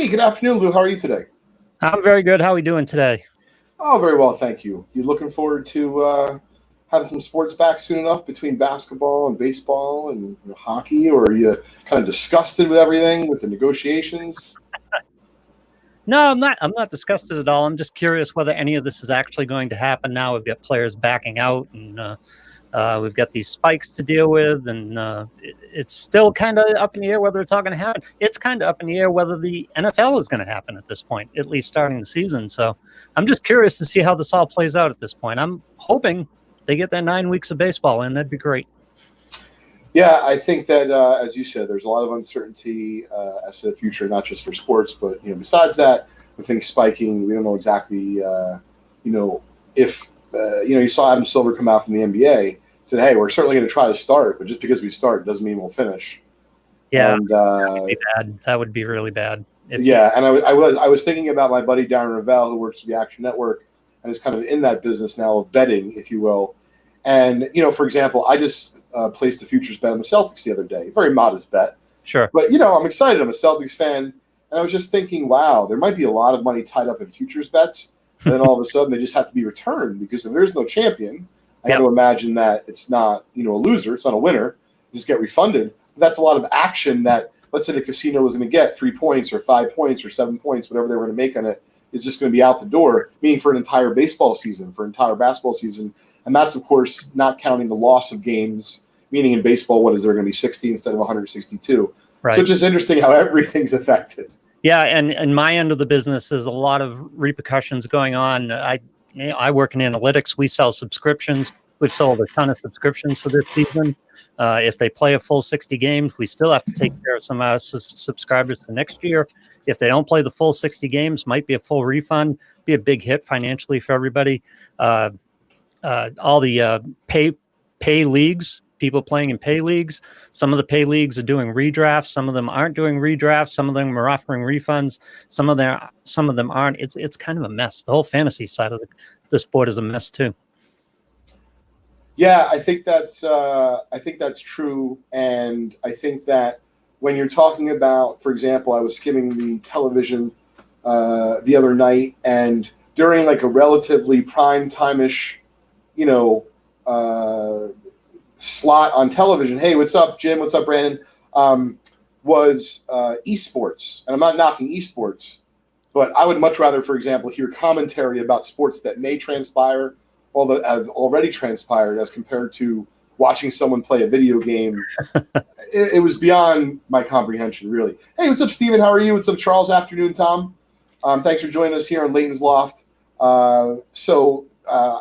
Hey, good afternoon, Lou. How are you today? I'm very good. How are we doing today? Oh, very well, thank you. You looking forward to having some sports back soon enough between basketball and baseball and hockey, or are you kind of disgusted with everything with the negotiations? No, I'm not. I'm not disgusted at all. I'm just curious whether any of this is actually going to happen. Now we've got players backing out, and we've got these spikes to deal with, and it's still kind of up in the air whether it's all going to happen. It's kind of up in the air whether the NFL is going to happen at this point, at least starting the season. So I'm just curious to see how this all plays out at this point. I'm hoping they get that 9 weeks of baseball in. That'd be great. Yeah, I think that as you said, there's a lot of uncertainty as to the future, not just for sports, but besides that, with things spiking, we don't know exactly, if you saw Adam Silver come out from the NBA, said, "Hey, we're certainly going to try to start, but just because we start doesn't mean we'll finish." Yeah, And that would be bad. That would be really bad. And I was thinking about my buddy Darren Ravel, who works for the Action Network and is kind of in that business now of betting, if you will. And, for example, I just placed a futures bet on the Celtics the other day. Very modest bet. Sure. But, I'm excited. I'm a Celtics fan. And I was just thinking, wow, there might be a lot of money tied up in futures bets. And then all of a sudden they just have to be returned because if there's no champion, I got to imagine that it's not, a loser. It's not a winner. You just get refunded. But that's a lot of action that, let's say the casino was going to get 3 points or 5 points or 7 points, whatever they were going to make on it, is just going to be out the door, meaning for an entire baseball season, for an entire basketball season. And that's, of course, not counting the loss of games, meaning in baseball, what is there going to be 60 instead of 162? Right. So it's just interesting how everything's affected. Yeah, and my end of the business is a lot of repercussions going on. I work in analytics. We sell subscriptions. We've sold a ton of subscriptions for this season. If they play a full 60 games, we still have to take care of some subscribers for next year. If they don't play the full 60 games, might be a full refund, be a big hit financially for everybody. All the pay leagues, people playing in pay leagues. Some of the pay leagues are doing redrafts. Some of them aren't doing redrafts. Some of them are offering refunds. Some of them aren't. It's kind of a mess. The whole fantasy side of the sport is a mess too. Yeah, I think that's true, and I think that when you're talking about, for example, I was skimming the television the other night, and during like a relatively prime time-ish, slot on television. Hey, what's up, Jim? What's up, Brandon? Was esports, and I'm not knocking esports, but I would much rather, for example, hear commentary about sports that may transpire, or that have already transpired, as compared to watching someone play a video game. It was beyond my comprehension, really. Hey, what's up, Steven? How are you? What's up, Charles? Afternoon, Tom. Thanks for joining us here on Leighton's Loft. I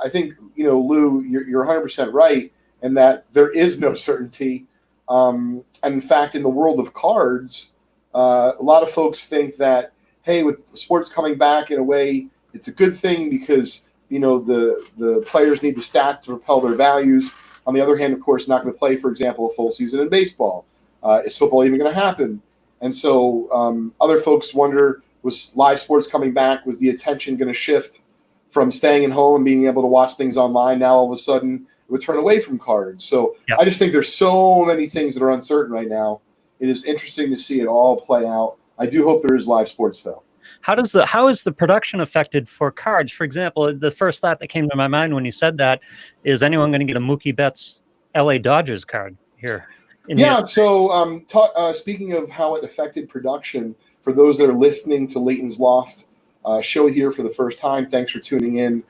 think, Lou, you're 100% right in that there is no certainty. And in fact, in the world of cards, a lot of folks think that, hey, with sports coming back in a way, it's a good thing because, the players need the stats to propel their values. On the other hand, of course, not going to play, for example, a full season in baseball. Is football even going to happen? And so other folks wonder, was live sports coming back? Was the attention going to shift from staying at home and being able to watch things online? Now, all of a sudden, it would turn away from cards. So Yep. I just think there's so many things that are uncertain right now. It is interesting to see it all play out. I do hope there is live sports, though. How is the production affected for cards? For example, the first thought that came to my mind when you said that is, anyone going to get a Mookie Betts LA Dodgers card here? So speaking of how it affected production, for those that are listening to Leighton's Loft show here for the first time, thanks for tuning in.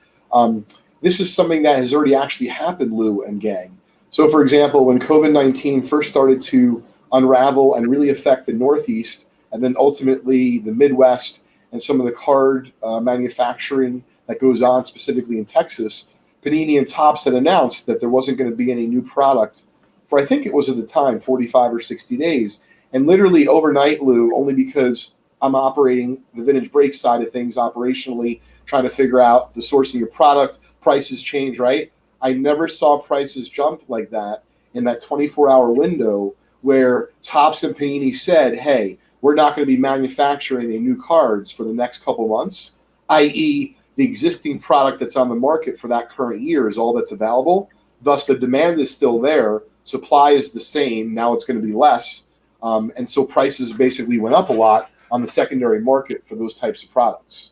This is something that has already actually happened, Lou and gang. So, for example, when COVID-19 first started to unravel and really affect the Northeast, and then ultimately the Midwest, and some of the card manufacturing that goes on specifically in Texas, Panini and Topps had announced that there wasn't going to be any new product for, I think it was at the time, 45 or 60 days. And literally overnight, Lou, only because I'm operating the vintage break side of things operationally, trying to figure out the sourcing of product, prices change, right? I never saw prices jump like that in that 24-hour window where Topps and Panini said, hey, we're not going to be manufacturing any new cards for the next couple months, i.e. the existing product that's on the market for that current year is all that's available. Thus, the demand is still there. Supply is the same. Now it's going to be less. And so prices basically went up a lot on the secondary market for those types of products.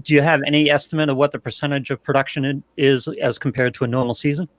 Do you have any estimate of what the percentage of production is as compared to a normal season?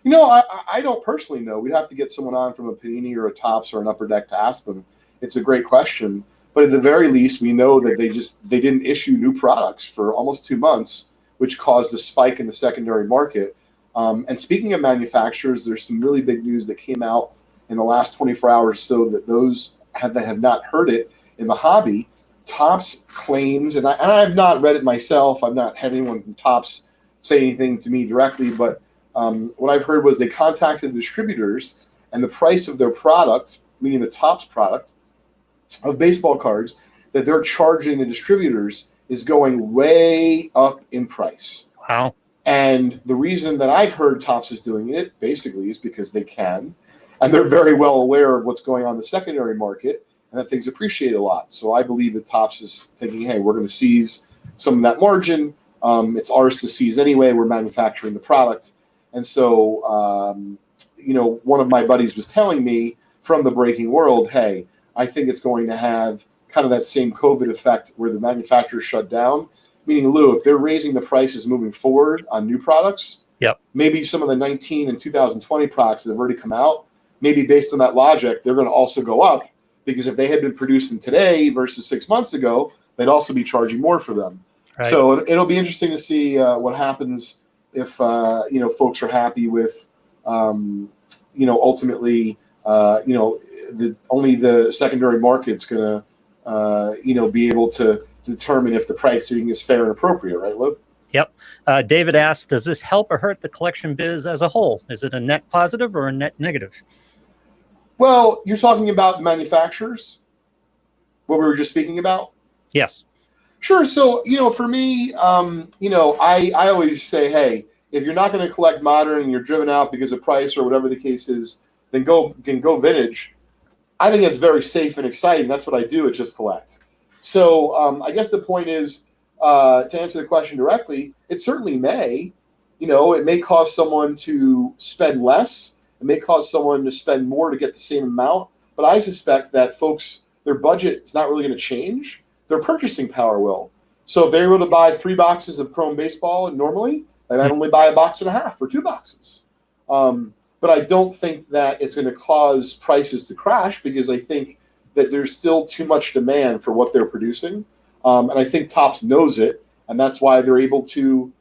I don't personally know. We'd have to get someone on from a Panini or a Topps or an Upper Deck to ask them. It's a great question. But at the very least, we know that they didn't issue new products for almost 2 months, which caused a spike in the secondary market. And speaking of manufacturers, there's some really big news that came out in the last 24 hours, so that those that have not heard it in the hobby, Topps claims, and I have not read it myself. I've not had anyone from Topps say anything to me directly, but what I've heard was they contacted the distributors, and the price of their product, meaning the Topps product of baseball cards, that they're charging the distributors is going way up in price. Wow. And the reason that I've heard Topps is doing it basically is because they can, and they're very well aware of what's going on in the secondary market, and that things appreciate a lot. So I believe that Topps is thinking, hey, we're going to seize some of that margin. It's ours to seize anyway. We're manufacturing the product. And so, one of my buddies was telling me from the breaking world, hey, I think it's going to have kind of that same COVID effect where the manufacturers shut down. Meaning, Lou, if they're raising the prices moving forward on new products, yep, maybe some of the 19 and 2020 products that have already come out, maybe based on that logic, they're going to also go up, because if they had been producing today versus 6 months ago, they'd also be charging more for them. Right. So it'll be interesting to see what happens if folks are happy with ultimately only the secondary market's going to be able to determine if the pricing is fair and appropriate, right, Lou? Yep. David asked, does this help or hurt the collection biz as a whole? Is it a net positive or a net negative? Well, you're talking about the manufacturers, what we were just speaking about? Yes. Sure. So, for me, I always say, hey, if you're not going to collect modern and you're driven out because of price or whatever the case is, then go vintage. I think that's very safe and exciting. That's what I do. It's just collect. So I guess the point is, to answer the question directly, it certainly may. It may cause someone to spend less. It may cause someone to spend more to get the same amount. But I suspect that folks, their budget is not really going to change. Their purchasing power will. So if they're able to buy 3 boxes of Chrome Baseball normally, they might only buy 1.5 boxes or 2 boxes. But I don't think that it's going to cause prices to crash, because I think that there's still too much demand for what they're producing. And I think Topps knows it, and that's why they're able to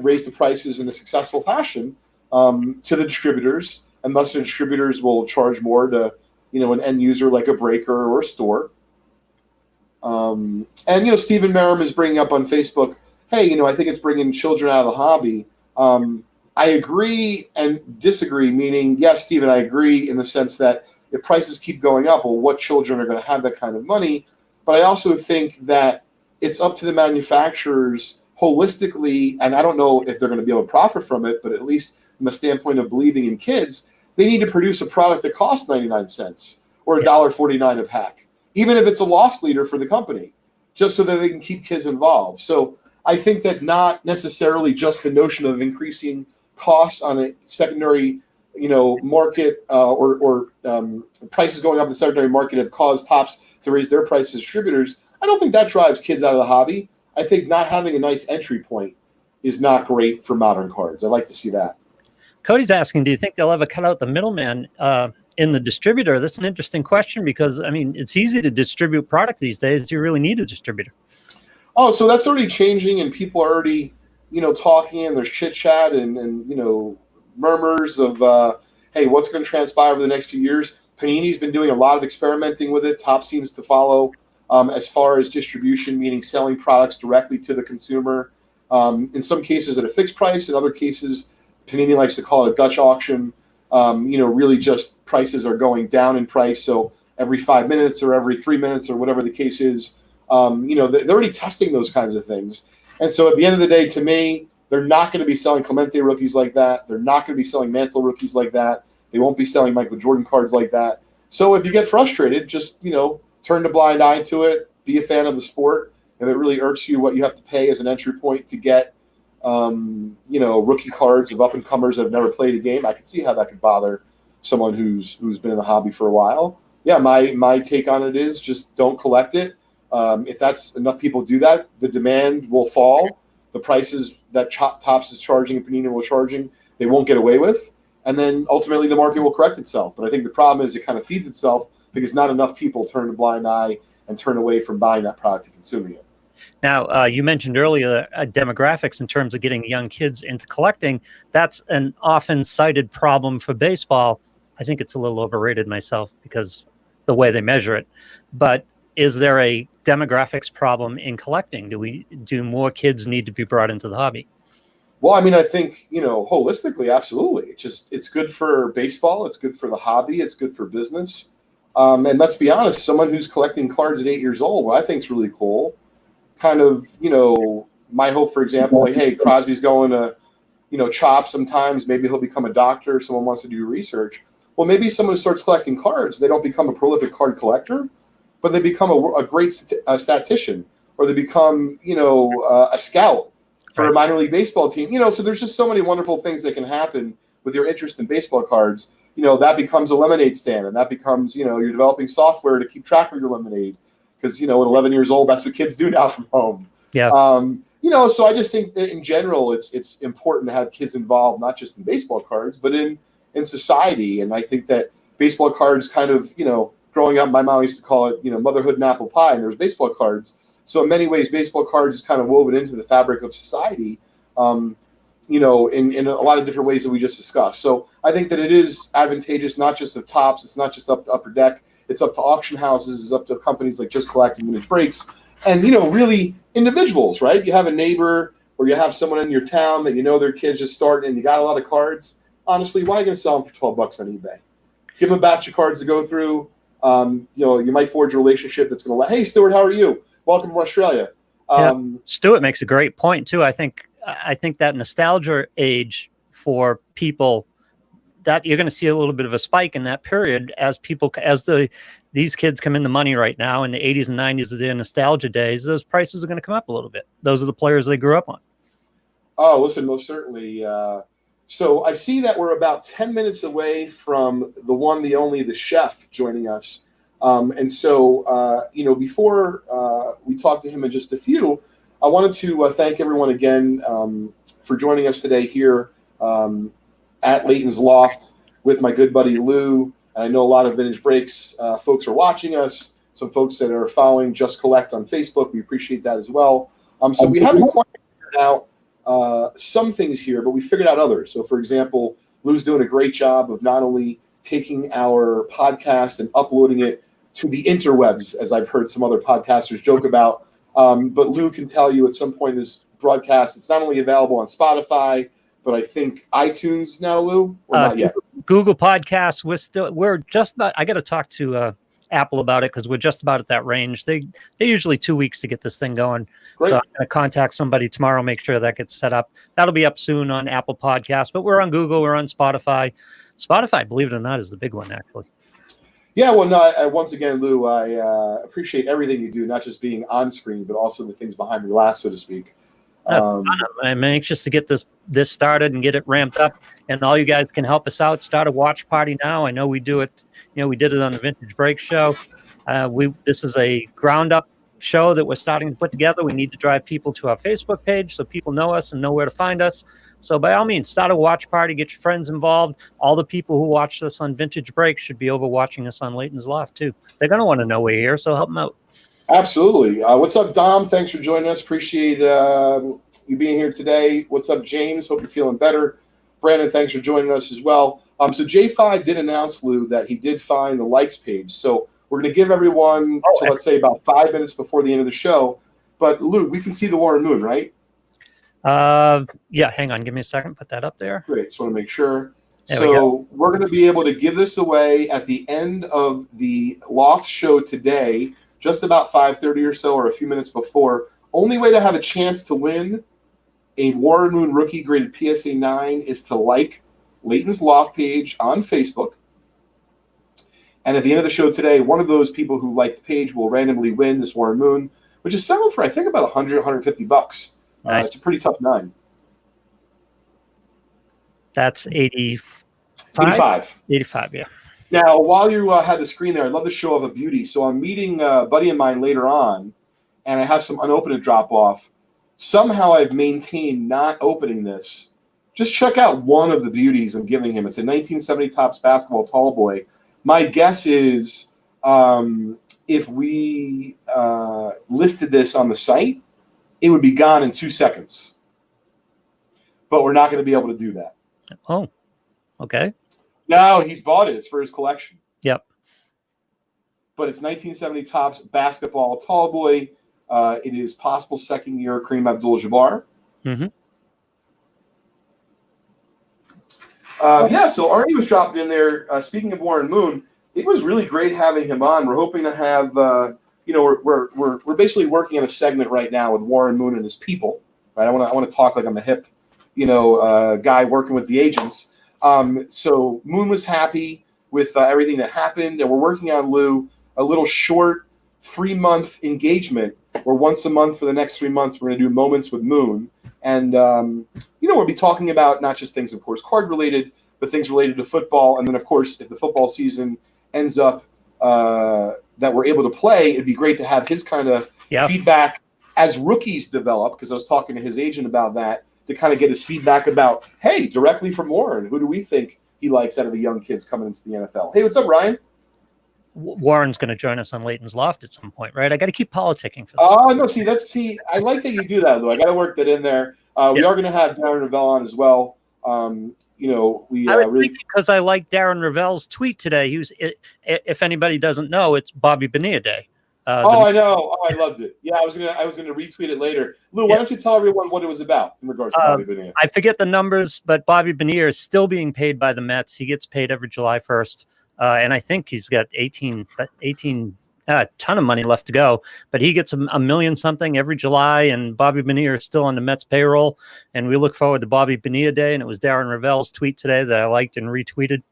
raise the prices in a successful fashion to the distributors, and thus the distributors will charge more to an end user like a breaker or a store. And Stephen Merrim is bringing up on Facebook, hey, I think it's bringing children out of the hobby. I agree and disagree, meaning, yes, Stephen, I agree in the sense that if prices keep going up, well, what children are going to have that kind of money? But I also think that it's up to the manufacturers holistically, and I don't know if they're going to be able to profit from it, but at least from a standpoint of believing in kids, they need to produce a product that costs 99 cents or $1.49 a pack, even if it's a loss leader for the company, just so that they can keep kids involved. So I think that not necessarily just the notion of increasing costs on a secondary market or prices going up in the secondary market have caused Topps to raise their prices to distributors. I don't think that drives kids out of the hobby. I think not having a nice entry point is not great for modern cards. I'd like to see that. Cody's asking, do you think they'll ever cut out the middleman in the distributor? That's an interesting question, because, it's easy to distribute product these days. Do you really need a distributor? Oh, so that's already changing, and people are already, talking, and there's chit chat and murmurs of, hey, what's going to transpire over the next few years. Panini's been doing a lot of experimenting with it. Topps seems to follow as far as distribution, meaning selling products directly to the consumer. In some cases at a fixed price. In other cases, Panini likes to call it a Dutch auction. Really just prices are going down in price. So every 5 minutes or every 3 minutes or whatever the case is, they're already testing those kinds of things. And so at the end of the day, to me, they're not going to be selling Clemente rookies like that. They're not going to be selling Mantle rookies like that. They won't be selling Michael Jordan cards like that. So if you get frustrated, just, turn a blind eye to it. Be a fan of the sport. If it really irks you what you have to pay as an entry point to get, rookie cards of up-and-comers that have never played a game, I can see how that could bother someone who's been in the hobby for a while. yeah, my take on it is just don't collect it. If that's enough people do that, the demand will fall. The prices that Topps is charging and Panini will charging, they won't get away with. And then ultimately the market will correct itself. But I think the problem is it kind of feeds itself because not enough people turn a blind eye and turn away from buying that product and consuming it. Now, you mentioned earlier demographics in terms of getting young kids into collecting. That's an often cited problem for baseball. I think it's a little overrated myself because the way they measure it. But is there a demographics problem in collecting? Do more kids need to be brought into the hobby? Well, I mean, I think, holistically, absolutely. It's good for baseball. It's good for the hobby. It's good for business. And let's be honest, someone who's collecting cards at 8 years old, what I think is really cool, kind of, my hope, for example, like, hey, Crosby's going to, chop sometimes. Maybe he'll become a doctor. Someone wants to do research. Well, maybe someone who starts collecting cards, they don't become a prolific card collector, but they become a great statistician, or they become, a scout for a minor league baseball team. So there's just so many wonderful things that can happen with your interest in baseball cards. That becomes a lemonade stand, and that becomes, you're developing software to keep track of your lemonade. Because, at 11 years old, that's what kids do now from home. Yeah. So I just think that in general, it's important to have kids involved, not just in baseball cards, but in society. And I think that baseball cards kind of, growing up, my mom used to call it, motherhood and apple pie, and there was baseball cards. So in many ways, baseball cards is kind of woven into the fabric of society, in a lot of different ways that we just discussed. So I think that it is advantageous, not just of Topps, it's not just up to Upper Deck. It's up to auction houses, it's up to companies like Just Collect and Vintage Breaks, and really individuals, right? You have a neighbor or you have someone in your town that their kid's just starting and you got a lot of cards. Honestly, why are you going to sell them for $12 on eBay? Give them a batch of cards to go through. You might forge a relationship that's going to hey, Stuart, how are you? Welcome to Australia. Stuart makes a great point too. I think that nostalgia age for people, that you're going to see a little bit of a spike in that period as these kids come into money right now in the 80s and 90s of their nostalgia days. Those prices are going to come up a little bit. Those are the players they grew up on. Oh, listen, most certainly. So I see that we're about 10 minutes away from the one, the only, the chef joining us. And so, before we talk to him in just a few, I wanted to thank everyone again for joining us today here at Leighton's Loft with my good buddy Lou. And I know a lot of Vintage Breaks folks are watching us. Some folks that are following Just Collect on Facebook. We appreciate that as well. So we haven't quite figured out some things here, but we figured out others. So, for example, Lou's doing a great job of not only taking our podcast and uploading it to the interwebs, as I've heard some other podcasters joke about, but Lou can tell you at some point in this broadcast, it's not only available on Spotify, but I think iTunes now, Lou, or not yet? Google Podcasts. We're just about. I got to talk to Apple about it because we're just about at that range. They usually 2 weeks to get this thing going. Great. So I'm going to contact somebody tomorrow, make sure that gets set up. That'll be up soon on Apple Podcasts. But we're on Google. We're on Spotify. Spotify, believe it or not, is the big one actually. Yeah, well, no. Once again, Lou, I appreciate everything you do, not just being on screen, but also the things behind the glass, so to speak. I'm anxious to get this started and get it ramped up, and all you guys can help us out. Start a watch party now. I know we do it. We did it on the Vintage Break show. This is a ground up show that we're starting to put together. We need to drive people to our Facebook page so people know us and know where to find us. So by all means, start a watch party. Get your friends involved. All the people who watched us on Vintage Break should be over watching us on Leighton's Loft too. They're going to want to know we're here, so help them out. Absolutely. What's up, Dom? Thanks for joining us. Appreciate you being here today. What's up, James? Hope you're feeling better. Brandon, thanks for joining us as well. So J5 did announce, Lou, that he did find the likes page. So we're going to give everyone, let's say about 5 minutes before the end of the show. But Lou, we can see the Warren Moon, right? Yeah, hang on. Give me a second. Put that up there. Great. Just want to make sure. There we're going to be able to give this away at the end of the Loft show today, just about 5:30 or so, or a few minutes before. Only way to have a chance to win a Warren Moon rookie graded PSA 9 is to like Leighton's Loft page on Facebook. And at the end of the show today, one of those people who like the page will randomly win this Warren Moon, which is selling for, I think, about $100-$150. Nice. It's a pretty tough 9. That's 85? 85. 85, yeah. Now, while you had the screen there, I'd love to show off a beauty. So I'm meeting a buddy of mine later on, and I have some unopened to drop off. Somehow I've maintained not opening this. Just check out one of the beauties I'm giving him. It's a 1970 Topps basketball tall boy. My guess is if we listed this on the site, it would be gone in 2 seconds. But we're not going to be able to do that. Oh, okay. No, he's bought it. It's for his collection. Yep. But it's 1970 Topps basketball tall boy. It is possible second year Kareem Abdul-Jabbar. Mm-hmm. Yeah, so Arnie was dropping in there. Speaking of Warren Moon, it was really great having him on. We're hoping to have, we're basically working on a segment right now with Warren Moon and his people. Right, I want to talk like I'm a hip, guy working with the agents. So Moon was happy with everything that happened, and we're working on, Lou, a little short 3-month engagement where once a month for the next 3 months we're going to do Moments with Moon. And, we'll be talking about not just things, of course, card related, but things related to football. And then, of course, if the football season ends up that we're able to play, it'd be great to have his kind of feedback as rookies develop, because I was talking to his agent about that, to kind of get his feedback about, hey, directly from Warren, who do we think he likes out of the young kids coming into the NFL? Hey, what's up, Ryan? Warren's going to join us on Leighton's Loft at some point, right? I got to keep politicking for this. Oh, no, I like that you do that, Lou. I got to work that in there. We are going to have Darren Ravel on as well. I was really, because I like Darren Ravel's tweet today. He was, if anybody doesn't know, it's Bobby Bonilla Day. I know. Oh, I loved it. Yeah, I was gonna retweet it later. Lou, why don't you tell everyone what it was about in regards to Bobby Bonilla? I forget the numbers, but Bobby Bonilla is still being paid by the Mets. He gets paid every July 1st. And I think he's got 18 a ton of money left to go, but he gets a million something every July, and Bobby Bonilla is still on the Mets payroll. And we look forward to Bobby Bonilla Day. And it was Darren Ravel's tweet today that I liked and retweeted.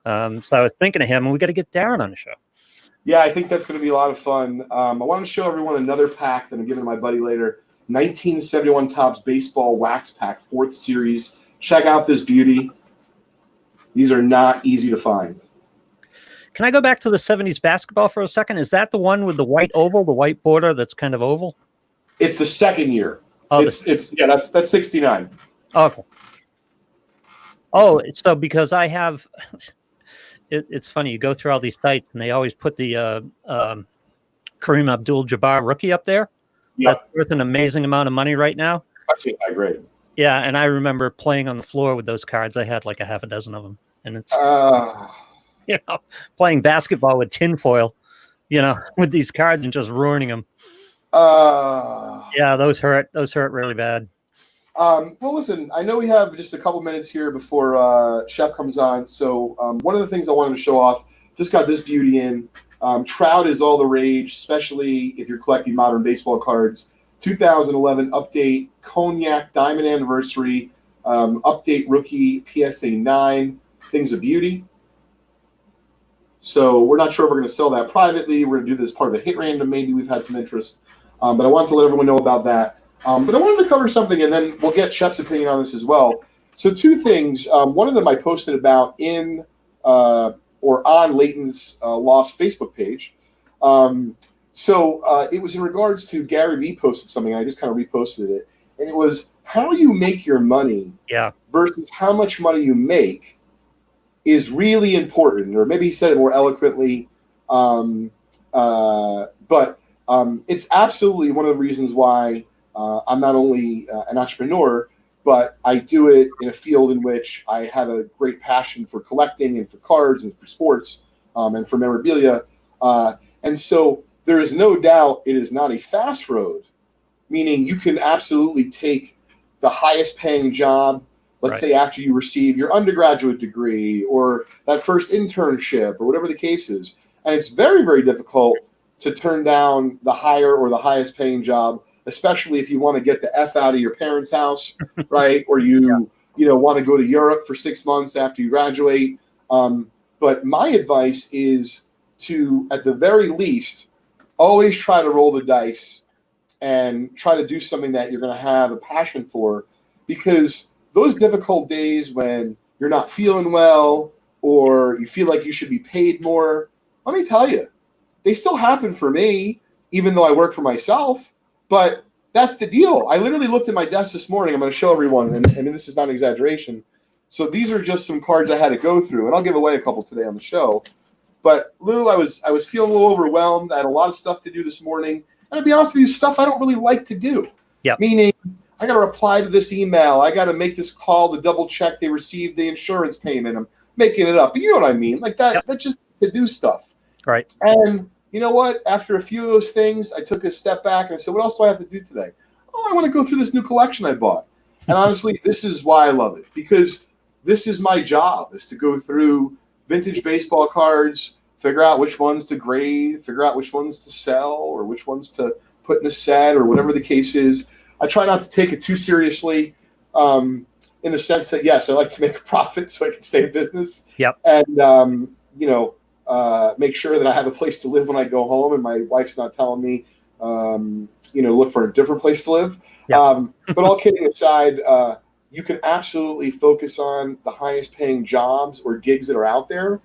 So I was thinking of him, and we got to get Darren on the show. Yeah, I think that's going to be a lot of fun. I want to show everyone another pack that I'm giving my buddy later. 1971 Topps Baseball Wax Pack, 4th Series. Check out this beauty. These are not easy to find. Can I go back to the 70s basketball for a second? Is that the one with the white oval, the white border that's kind of oval? It's the second year. Oh, that's 69. Okay. Oh, so because I have... It's funny, you go through all these sites and they always put the Kareem Abdul-Jabbar rookie up there. Yeah. That's worth an amazing amount of money right now. Actually, I agree. Yeah, and I remember playing on the floor with those cards. I had like a half a dozen of them. And it's, playing basketball with tinfoil, with these cards and just ruining them. Yeah, those hurt. Those hurt really bad. Well, listen, I know we have just a couple minutes here before Chef comes on. So one of the things I wanted to show off, just got this beauty in. Trout is all the rage, especially if you're collecting modern baseball cards. 2011 update, Cognac Diamond Anniversary, update rookie PSA 9, Things of Beauty. So we're not sure if we're going to sell that privately. We're going to do this part of a hit random. Maybe we've had some interest. But I wanted to let everyone know about that. But I wanted to cover something, and then we'll get Chef's opinion on this as well. So 2 things. One of them I posted about in or on Leighton's Lost Facebook page. So it was in regards to Gary Vee posted something. I just kind of reposted it. And it was how you make your money versus how much money you make is really important. Or maybe he said it more eloquently. But it's absolutely one of the reasons why I'm not only an entrepreneur, but I do it in a field in which I have a great passion for collecting and for cards and for sports and for memorabilia. And so there is no doubt it is not a fast road, meaning you can absolutely take the highest paying job, let's say after you receive your undergraduate degree or that first internship or whatever the case is. And it's very, very difficult to turn down the higher or the highest paying job, especially if you want to get the F out of your parents' house, right? Or you want to go to Europe for 6 months after you graduate. But my advice is to, at the very least, always try to roll the dice and try to do something that you're going to have a passion for, because those difficult days when you're not feeling well, or you feel like you should be paid more, let me tell you, they still happen for me, even though I work for myself. But that's the deal. I literally looked at my desk this morning. I'm going to show everyone, and this is not an exaggeration. So these are just some cards I had to go through, and I'll give away a couple today on the show. But Lou, I was feeling a little overwhelmed. I had a lot of stuff to do this morning. And to be honest with you, stuff I don't really like to do. Yep. Meaning, I got to reply to this email. I got to make this call to double check they received the insurance payment. I'm making it up. But you know what I mean? Like that, That's just to do stuff. Right. And you know what? After a few of those things, I took a step back and I said, what else do I have to do today? Oh, I want to go through this new collection I bought. And honestly, this is why I love it. Because this is my job, is to go through vintage baseball cards, figure out which ones to grade, figure out which ones to sell, or which ones to put in a set, or whatever the case is. I try not to take it too seriously, in the sense that, yes, I like to make a profit so I can stay in business. Yep. And, make sure that I have a place to live when I go home, and my wife's not telling me, look for a different place to live. Yep. But all kidding aside, you can absolutely focus on the highest paying jobs or gigs that are out there.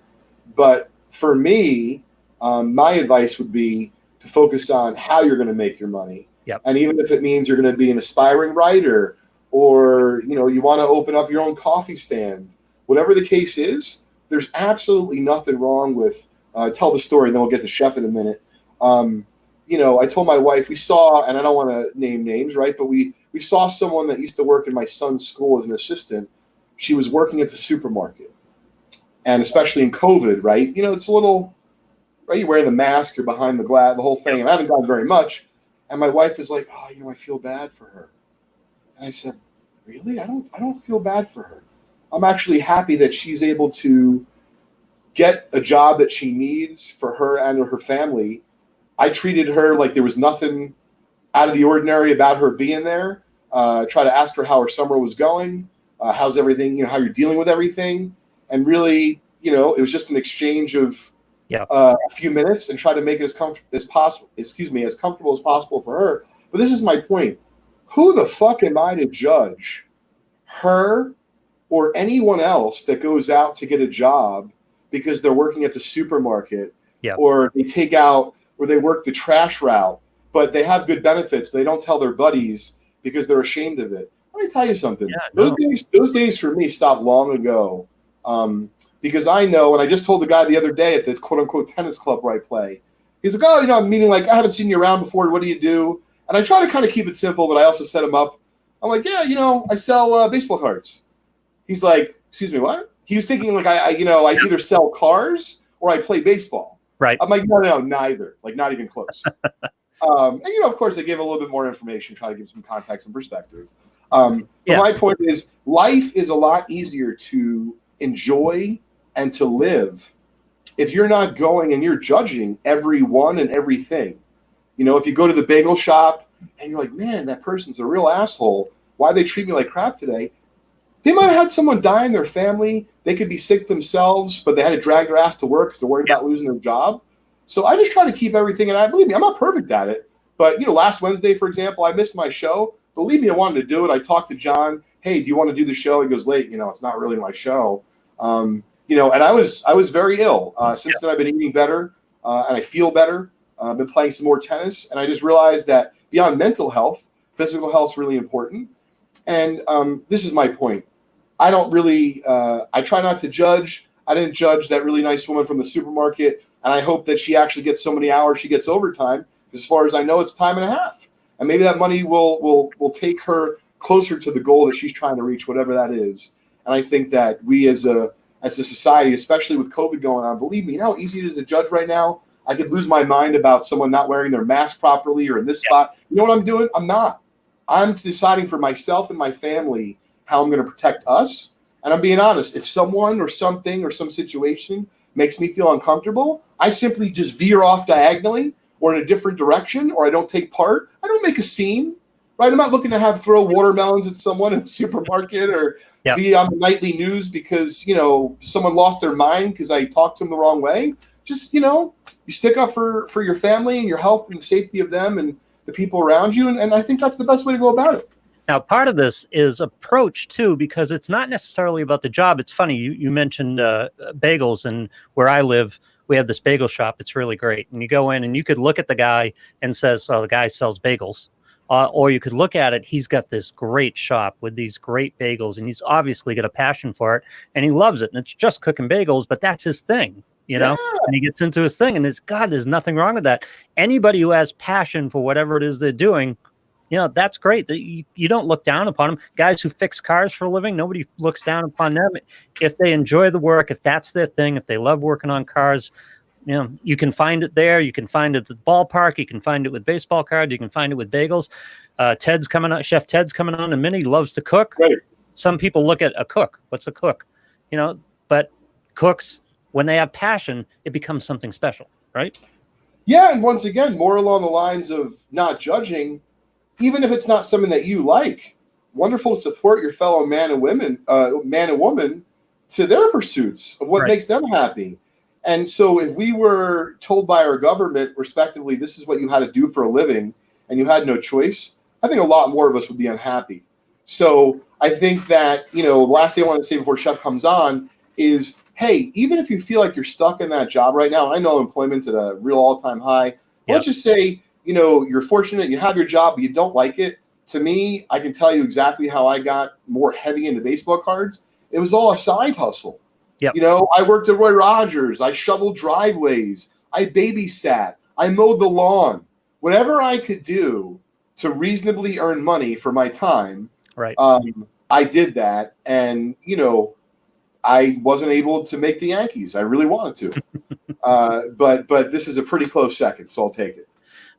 But for me, my advice would be to focus on how you're going to make your money. Yep. And even if it means you're going to be an aspiring writer, or, you want to open up your own coffee stand, whatever the case is, there's absolutely nothing wrong with, tell the story, and then we'll get to chef in a minute. I told my wife, we saw, and I don't want to name names, right? But we saw someone that used to work in my son's school as an assistant. She was working at the supermarket. And especially in COVID, right? It's a little, right? You're wearing the mask, you're behind the glass, the whole thing. And I haven't done very much. And my wife is like, I feel bad for her. And I said, really? I don't feel bad for her. I'm actually happy that she's able to get a job that she needs for her and her family. I treated her like there was nothing out of the ordinary about her being there. Try to ask her how her summer was going. How's everything, how you're dealing with everything. And really, it was just an exchange of a few minutes, and try to make it as comfortable as possible for her. But this is my point. Who the fuck am I to judge her or anyone else that goes out to get a job because they're working at the supermarket, or they take out, or they work the trash route, but they have good benefits. They don't tell their buddies because they're ashamed of it. Let me tell you something. Those days for me stopped long ago, because I know, and I just told the guy the other day at the quote unquote tennis club where I play, he's like, I'm meeting, like, I haven't seen you around before. What do you do? And I try to kind of keep it simple, but I also set him up. I'm like, I sell baseball cards. He's like, excuse me, what? He was thinking like I either sell cars or I play baseball. Right. I'm like, no, neither. Like, not even close. And of course, I gave him a little bit more information, try to give some context and perspective. But my point is, life is a lot easier to enjoy and to live if you're not going and you're judging everyone and everything. If you go to the bagel shop and you're like, man, that person's a real asshole. Why'd they treat me like crap today? They might have had someone die in their family. They could be sick themselves, but they had to drag their ass to work because they're worried about losing their job. So I just try to keep everything. And believe me, I'm not perfect at it. But, last Wednesday, for example, I missed my show. Believe me, I wanted to do it. I talked to John. Hey, do you want to do the show? He goes, Leighton, it's not really my show. And I was very ill. Since then, I've been eating better, and I feel better. I've been playing some more tennis. And I just realized that beyond mental health, physical health is really important. And this is my point. I don't really, I try not to judge. I didn't judge that really nice woman from the supermarket. And I hope that she actually gets so many hours she gets overtime. As far as I know, it's time and a half. And maybe that money will take her closer to the goal that she's trying to reach, whatever that is. And I think that we as a society, especially with COVID going on, believe me, how easy it is to judge right now. I could lose my mind about someone not wearing their mask properly or in this spot. You know what I'm doing? I'm not. I'm deciding for myself and my family how I'm going to protect us. And I'm being honest. If someone or something or some situation makes me feel uncomfortable, I simply just veer off diagonally or in a different direction, or I don't take part. I don't make a scene, right? I'm not looking to throw watermelons at someone in the supermarket or be on the nightly news because, someone lost their mind because I talked to them the wrong way. Just, you stick up for your family and your health and the safety of them and the people around you. And I think that's the best way to go about it. Now, part of this is approach too, because it's not necessarily about the job. It's funny you mentioned bagels, and where I live, we have this bagel shop. It's really great, and you go in and you could look at the guy and says, "Well, the guy sells bagels," or you could look at it. He's got this great shop with these great bagels, and he's obviously got a passion for it, and he loves it. And it's just cooking bagels, but that's his thing. And he gets into his thing, and there's nothing wrong with that. Anybody who has passion for whatever it is they're doing, that's great. That you don't look down upon them. Guys who fix cars for a living, nobody looks down upon them. If they enjoy the work, if that's their thing, if they love working on cars, you can find it there. You can find it at the ballpark. You can find it with baseball cards. You can find it with bagels. Ted's coming on. Chef Ted's coming on in a minute. He loves to cook. Right. Some people look at a cook. What's a cook? But cooks, when they have passion, it becomes something special, right? Yeah, and once again, more along the lines of not judging, even if it's not something that you like. Wonderful to support your fellow man and woman to their pursuits of what makes them happy. And so if we were told by our government, respectively, this is what you had to do for a living, and you had no choice, I think a lot more of us would be unhappy. So I think that, the last thing I want to say before Chef comes on is, hey, even if you feel like you're stuck in that job right now, I know employment's at a real all-time high. Let's just say, you're fortunate, you have your job, but you don't like it. To me, I can tell you exactly how I got more heavy into baseball cards. It was all a side hustle. Yep. I worked at Roy Rogers. I shoveled driveways. I babysat. I mowed the lawn. Whatever I could do to reasonably earn money for my time, right? I did that. And, I wasn't able to make the Yankees. I really wanted to. But this is a pretty close second, so I'll take it.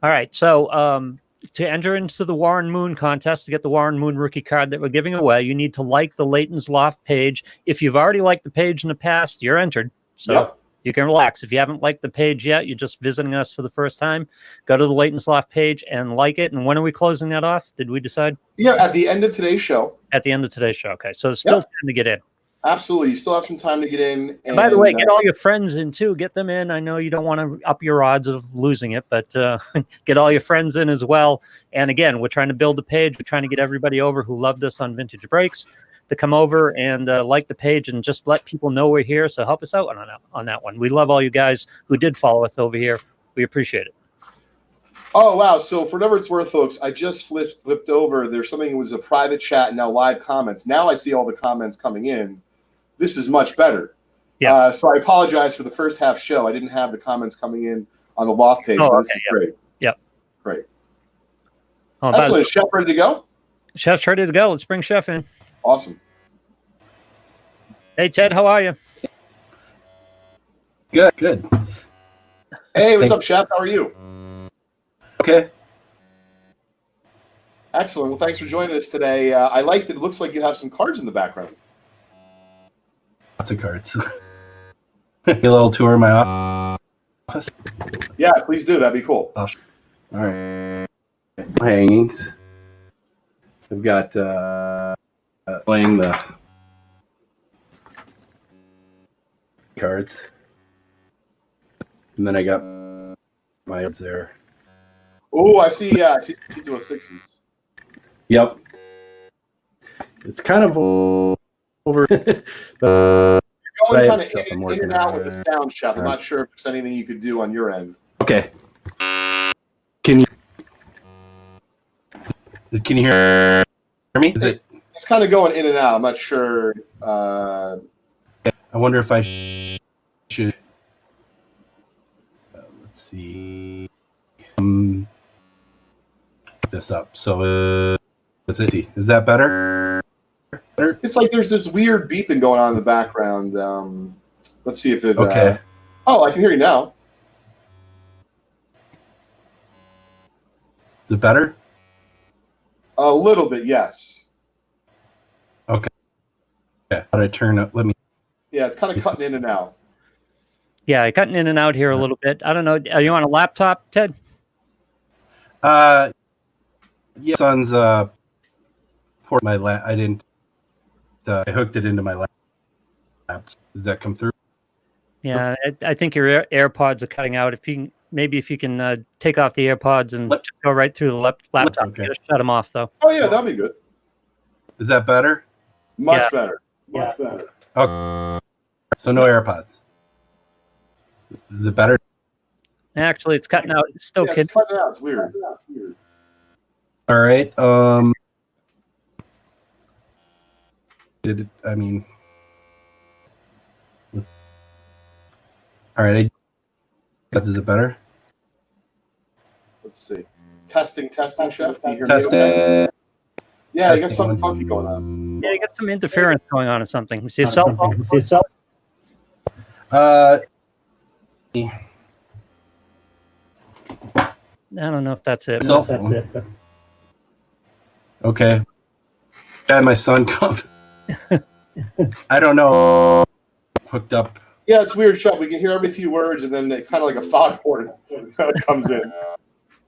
All right. So to enter into the Warren Moon contest, to get the Warren Moon rookie card that we're giving away, you need to like the Leighton's Loft page. If you've already liked the page in the past, you're entered. So you can relax. If you haven't liked the page yet, you're just visiting us for the first time, go to the Leighton's Loft page and like it. And when are we closing that off? Did we decide? Yeah, at the end of today's show. At the end of today's show. Okay. So there's still time to get in. Absolutely. You still have some time to get in. And by the way, get all your friends in too. Get them in. I know you don't want to up your odds of losing it, but get all your friends in as well. And again, we're trying to build the page. We're trying to get everybody over who loved us on Vintage Breaks to come over and like the page and just let people know we're here. So help us out on that one. We love all you guys who did follow us over here. We appreciate it. Oh, wow. So for whatever it's worth, folks, I just flipped over. There's something that was a private chat and now live comments. Now I see all the comments coming in. This is much better. Yeah. So I apologize for the first half show. I didn't have the comments coming in on the Loft page. Oh, this is great. Yep. Great. Oh, excellent. Chef ready to go? Chef's ready to go. Let's bring Chef in. Awesome. Hey, Ted, how are you? Good. Hey, what's up, Chef? How are you? Okay. Excellent. Well, thanks for joining us today. I like that it looks like you have some cards in the background. Lots of cards. A little tour of my office. Yeah, please do. That'd be cool. All right. Hangings. I've got playing the cards. And then I got my cards there. Oh, I see. Yeah, I see some 206s. Yep. It's kind of over. You're going kind of in and out with the sound, Chef. I'm not sure if there's anything you could do on your end. Okay. Can you hear me? It's kind of going in and out. I'm not sure. I wonder if I should. Let's see. This up. So is that better? It's like there's this weird beeping going on in the background. Let's see if it. Okay. Oh, I can hear you now. Is it better? A little bit, yes. Okay. Yeah. How do I turn up? Let me. Yeah, it's kind of cutting in and out. Yeah, cutting in and out here a little bit. I don't know. Are you on a laptop, Ted? Yeah, son's port my I didn't. I hooked it into my laptop. Does that come through? Yeah, I think your AirPods are cutting out. If you can take off the AirPods and go right through the laptop. Okay. Just shut them off, though. Oh yeah, that'd be good. Is that better? Much better. Much better. Okay. So no AirPods. Is it better? Actually, it's cutting out. It's still Yeah, kidding. it's cutting out. It's weird. All right. All right. Is it better? Let's see. Testing, chef. Can you hear me? Testing. Okay? Yeah, you got Testing. something funky going on. Yeah, you got some interference going on or something. See a cell phone? Uh, I don't know if that's it. cell phone. Okay. Had my son come. I don't know. Hooked up. Yeah, it's weird, Chuck. We can hear every few words, and then it's kind of like a foghorn that comes in.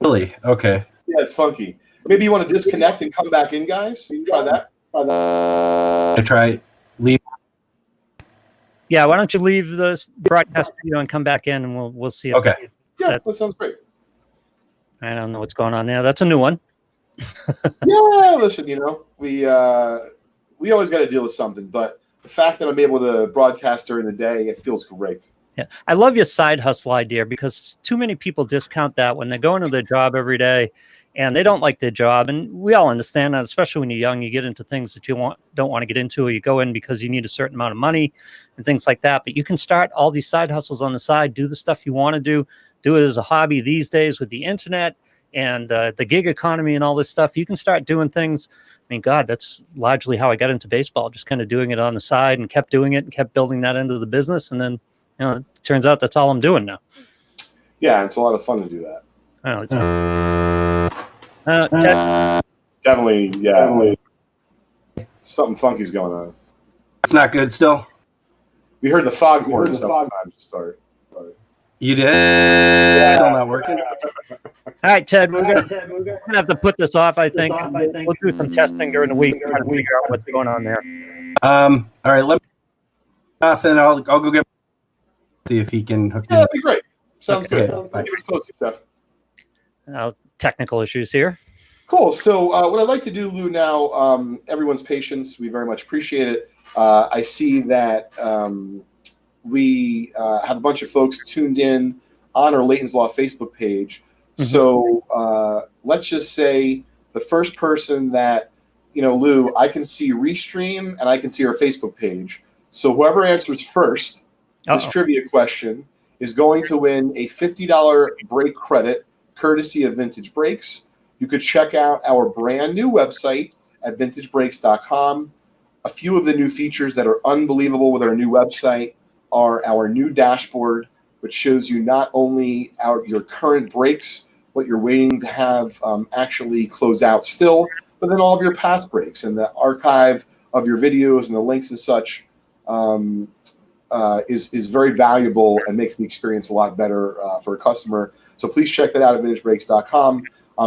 Really? Okay. Yeah, it's funky. Maybe you want to disconnect and come back in, guys. Try that. I try leave. Yeah, why don't you leave the broadcast studio and come back in, and we'll see. If Okay. Yeah, that sounds great. I don't know what's going on there. That's a new one. Yeah, listen, we always got to deal with something, but the fact that I'm able to broadcast during the day, it feels great. Yeah, I love your side hustle idea because too many people discount that when they go into their job every day and they don't like their job. And we all understand that, especially when you're young, you get into things that you don't want to get into, or you go in because you need a certain amount of money and things like that. But you can start all these side hustles on the side, do the stuff you want to do it as a hobby these days with the internet and the gig economy and all this stuff. You can start doing things. I mean, God, that's largely how I got into baseball, just kind of doing it on the side and kept doing it and kept building that into the business. And then, it turns out that's all I'm doing now. Yeah, it's a lot of fun to do that. Oh, it's Definitely, yeah. Something funky's going on. It's not good still. We heard the foghorn sometimes. Sorry. You did? Yeah. Still not working? all right, Ted, we're gonna have to put this off, I think. We'll do some testing during the week, try to figure out what's going on there. All right, let me off and I'll go get see if he can hook me. Yeah, that'd be great. Sounds good. Bye. Keep us posted, Jeff. Technical issues here. Cool. So what I'd like to do, Lou, now, everyone's patience, we very much appreciate it. I see that we have a bunch of folks tuned in on our Leighton's Law Facebook page. Mm-hmm. So let's just say the first person that, Lou, I can see Restream and I can see our Facebook page. So whoever answers first this trivia question is going to win a $50 break credit courtesy of Vintage Breaks. You could check out our brand new website at vintagebreaks.com. A few of the new features that are unbelievable with our new website are our new dashboard, which shows you not only your current breaks, what you're waiting to have actually close out still, but then all of your past breaks and the archive of your videos and the links and such is very valuable and makes the experience a lot better for a customer. So please check that out at vintagebreaks.com.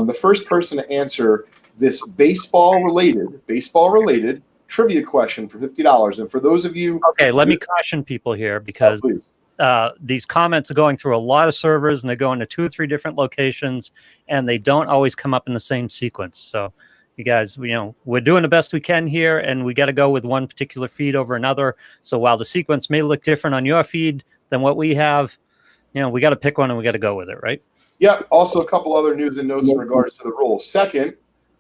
The first person to answer this baseball related trivia question for $50. And for those of you, okay, let me caution people here because these comments are going through a lot of servers and they're going to 2 or 3 different locations and they don't always come up in the same sequence. So you guys, we're doing the best we can here and we got to go with one particular feed over another. So while the sequence may look different on your feed than what we have, we got to pick one and we got to go with it, right? Yeah. Also, a couple other news and notes in regards to the rules. Second,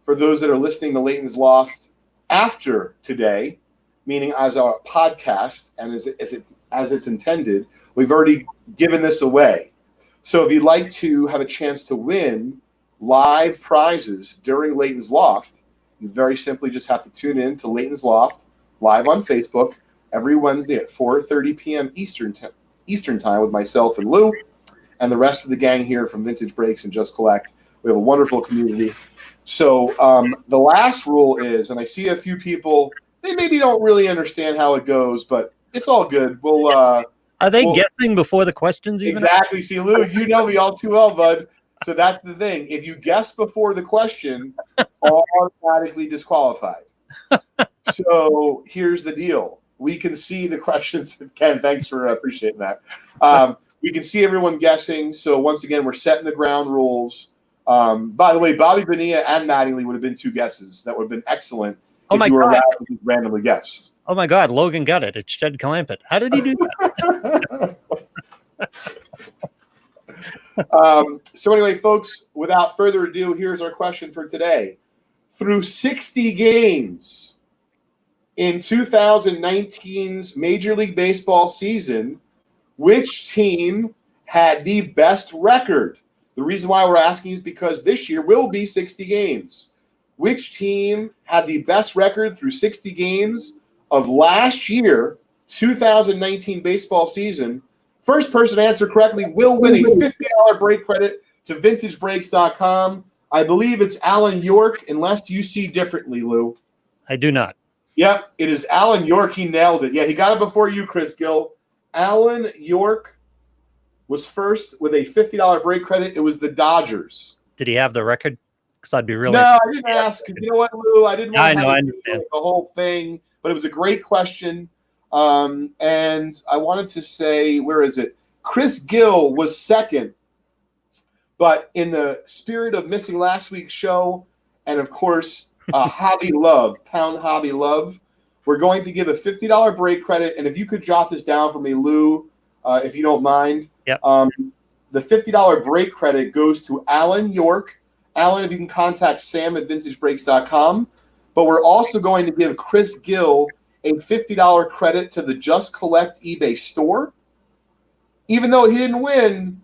for those that are listening to Leighton's Loft after today, meaning as our podcast and as it's intended, we've already given this away. So if you'd like to have a chance to win live prizes during Leighton's Loft, you very simply just have to tune in to Leighton's Loft live on Facebook every Wednesday at 4:30 p.m. Eastern time with myself and Lou and the rest of the gang here from Vintage Breaks and Just Collect. We have a wonderful community. So the last rule is, and I see a few people, they maybe don't really understand how it goes, but it's all good. Are they guessing before the questions even? Exactly. See, Lou, you know me all too well, bud. So that's the thing. If you guess before the question, automatically disqualified. So here's the deal. We can see the questions. Ken, thanks for appreciating that. We can see everyone guessing. So once again, we're setting the ground rules. By the way, Bobby Bonilla and Mattingly would have been 2 guesses. That would have been excellent Oh if my you were God. allowed to randomly guess. Oh my God, Logan got it. It's Jed Clampett. How did he do that? So anyway, folks, without further ado, here's our question for today. Through 60 games in 2019's Major League Baseball season, which team had the best record? The reason why we're asking is because this year will be 60 games. Which team had the best record through 60 games of last year, 2019 baseball season? First person to answer correctly will win a $50 break credit to vintagebreaks.com. I believe it's Alan York, unless you see differently, Lou. I do not. Yep, it is Alan York. He nailed it. Yeah, he got it before you, Chris Gill. Alan York was first with a $50 break credit. It was the Dodgers. Did he have the record? Because I'd be really. No, I didn't ask. You know what, Lou? I didn't want to I have understand the whole thing, but it was a great question. And I wanted to say, where is it? Chris Gill was second. But in the spirit of missing last week's show, and of course, Hobby Love, Pound Hobby Love, we're going to give a $50 break credit. And if you could jot this down for me, Lou, if you don't mind. Yep. The $50 break credit goes to Alan York. Alan, if you can contact Sam at vintagebreaks.com. But we're also going to give Chris Gill a $50 credit to the Just Collect eBay store. Even though he didn't win,